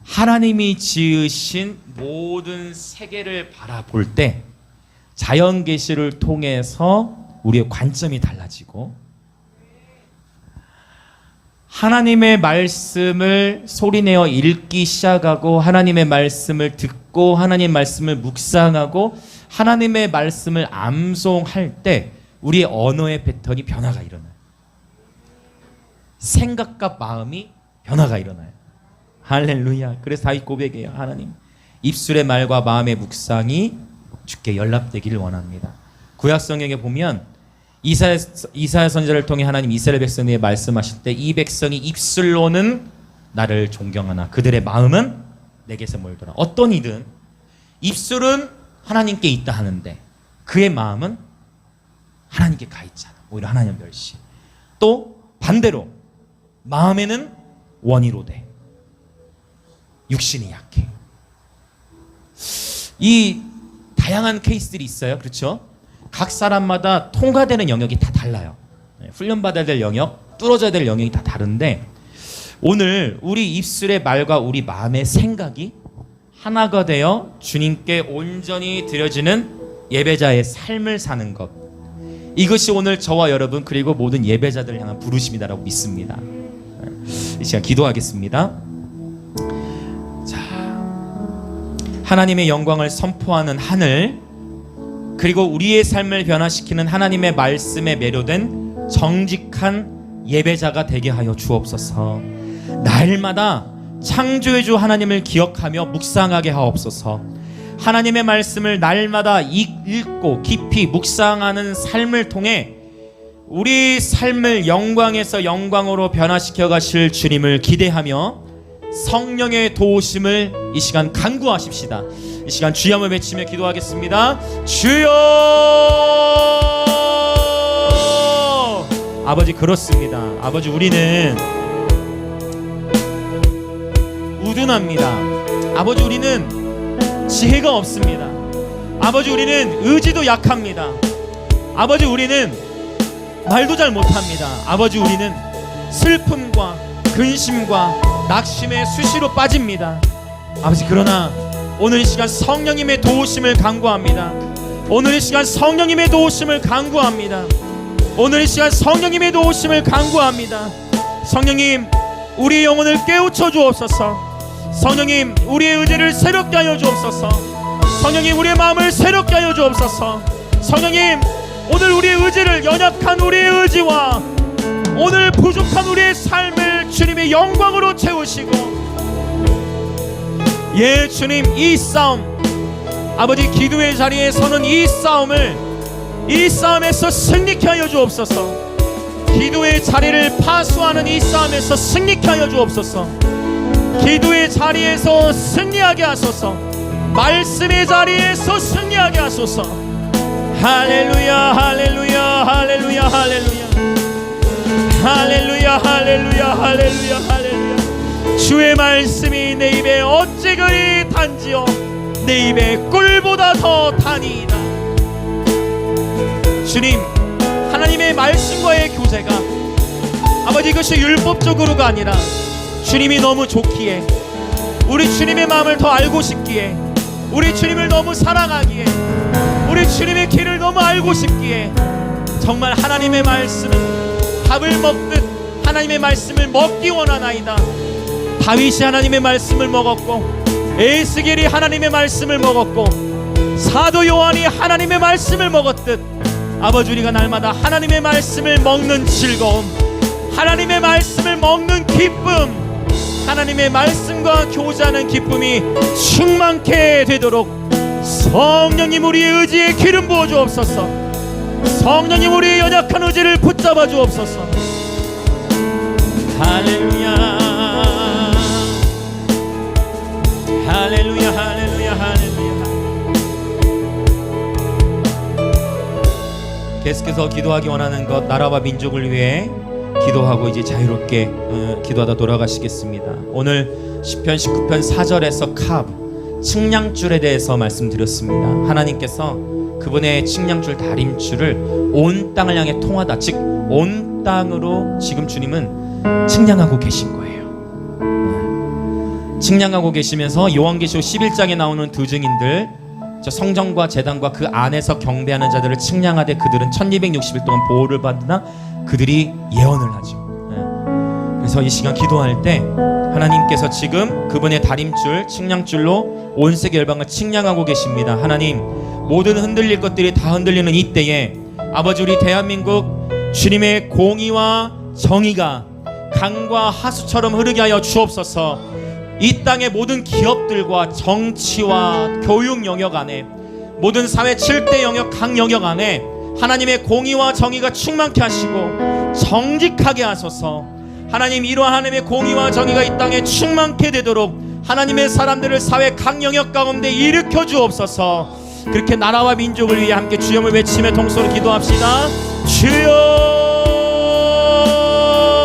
하나님이 지으신 모든 세계를 바라볼 때 자연 계시를 통해서 우리의 관점이 달라지고, 하나님의 말씀을 소리내어 읽기 시작하고 하나님의 말씀을 듣고 하나님의 말씀을 묵상하고 하나님의 말씀을 암송할 때 우리의 언어의 패턴이 변화가 일어나요. 생각과 마음이 변화가 일어나요. 할렐루야. 그래서 다윗 고백해요. 하나님, 입술의 말과 마음의 묵상이 주께 연락되기를 원합니다. 구약 성경에 보면 이사야 선지자를 통해 하나님 이스라엘 백성에게 말씀하실 때 이 백성이 입술로는 나를 존경하나 그들의 마음은 내게서 멀더라. 어떤 이든 입술은 하나님께 있다 하는데 그의 마음은 하나님께 가 있잖아. 오히려 하나님 멸시. 또 반대로 마음에는 원이로되 육신이 약해. 이 다양한 케이스들이 있어요. 그렇죠? 각 사람마다 통과되는 영역이 다 달라요. 훈련받아야 될 영역, 뚫어져야 될 영역이 다 다른데, 오늘 우리 입술의 말과 우리 마음의 생각이 하나가 되어 주님께 온전히 드려지는 예배자의 삶을 사는 것, 이것이 오늘 저와 여러분 그리고 모든 예배자들을 향한 부르심이다라고 믿습니다. 이 시간 기도하겠습니다. 자, 하나님의 영광을 선포하는 하늘, 그리고 우리의 삶을 변화시키는 하나님의 말씀에 매료된 정직한 예배자가 되게 하여 주옵소서. 날마다 창조의 주 하나님을 기억하며 묵상하게 하옵소서. 하나님의 말씀을 날마다 읽고 깊이 묵상하는 삶을 통해 우리 삶을 영광에서 영광으로 변화시켜 가실 주님을 기대하며 성령의 도우심을 이 시간 간구하십시다. 이 시간 주여 한번 외치며 기도하겠습니다. 주여! 아버지, 그렇습니다. 아버지, 우리는 우둔합니다. 아버지, 우리는 지혜가 없습니다. 아버지, 우리는 의지도 약합니다. 아버지, 우리는 말도 잘 못합니다. 아버지, 우리는 슬픔과 근심과 낙심에 수시로 빠집니다. 아버지, 그러나 오늘 이 시간 성령님의 도우심을 간구합니다. 오늘 이 시간 성령님의 도우심을 간구합니다. 오늘 이 시간 성령님의 도우심을 간구합니다. 성령님, 우리의 영혼을 깨우쳐 주옵소서. 성령님, 우리의 의지를 새롭게 하여 주옵소서. 성령님, 우리의 마음을 새롭게 하여 주옵소서. 성령님, 오늘 우리의 의지를, 연약한 우리의 의지와 오늘 부족한 우리의 삶을 주님의 영광으로 채우시고, 예 주님, 이 싸움, 아버지, 기도의 자리에 서는 이 싸움에서 승리케 하여 주옵소서. 기도의 자리를 파수하는 이 싸움에서 승리케 하여 주옵소서. 기도의 자리에서 승리하게 하소서. 말씀의 자리에서 승리하게 하소서. 할렐루야, 할렐루야, 할렐루야, 할렐루야, 할렐루야, 할렐루야, 할렐루야, 할렐루야. 주의 말씀이 내 입에 어찌 그리 단지요, 내 입에 꿀보다 더 다니이다. 주님, 하나님의 말씀과의 교제가 아버지, 이것이 율법적으로가 아니라 주님이 너무 좋기에, 우리 주님의 마음을 더 알고 싶기에, 우리 주님을 너무 사랑하기에, 우리 주님의 길을 너무 알고 싶기에, 정말 하나님의 말씀은 밥을 먹듯 하나님의 말씀을 먹기 원하나이다. 다윗이 하나님의 말씀을 먹었고, 에스겔이 하나님의 말씀을 먹었고, 사도 요한이 하나님의 말씀을 먹었듯, 아버지, 우리가 날마다 하나님의 말씀을 먹는 즐거움, 하나님의 말씀을 먹는 기쁨, 하나님의 말씀과 교제하는 기쁨이 충만케 되도록 성령님, 우리의 의지에 기름 부어 주옵소서. 성령님, 우리의 연약한 의지를 붙잡아 주옵소서. 할렐루야, 할렐루야, 할렐루야, 할렐루야. 계속해서 기도하기 원하는 것, 나라와 민족을 위해 기도하고 이제 자유롭게 기도하다 돌아가시겠습니다. 오늘 시편 19편 4절에서 카브, 측량줄에 대해서 말씀드렸습니다. 하나님께서 그분의 측량줄, 다림줄을 온 땅을 향해 통하다, 즉 온 땅으로 지금 주님은 측량하고 계신 거예요. 측량하고 계시면서 요한계시록 11장에 나오는 두 증인들, 저 성전과 제단과 그 안에서 경배하는 자들을 측량하되 그들은 1260일 동안 보호를 받으나 그들이 예언을 하죠. 그래서 이 시간 기도할 때 하나님께서 지금 그분의 다림줄, 측량줄로 온 세계 열방을 측량하고 계십니다. 하나님, 모든 흔들릴 것들이 다 흔들리는 이때에 아버지, 우리 대한민국 주님의 공의와 정의가 강과 하수처럼 흐르게 하여 주옵소서. 이 땅의 모든 기업들과 정치와 교육 영역 안에, 모든 사회 7대 영역, 각 영역 안에 하나님의 공의와 정의가 충만케 하시고 정직하게 하소서. 하나님, 이러한 하나님의 공의와 정의가 이 땅에 충만케 되도록 하나님의 사람들을 사회 각 영역 가운데 일으켜 주옵소서. 그렇게 나라와 민족을 위해 함께 주여를 외치며 동서로 기도합시다. 주여!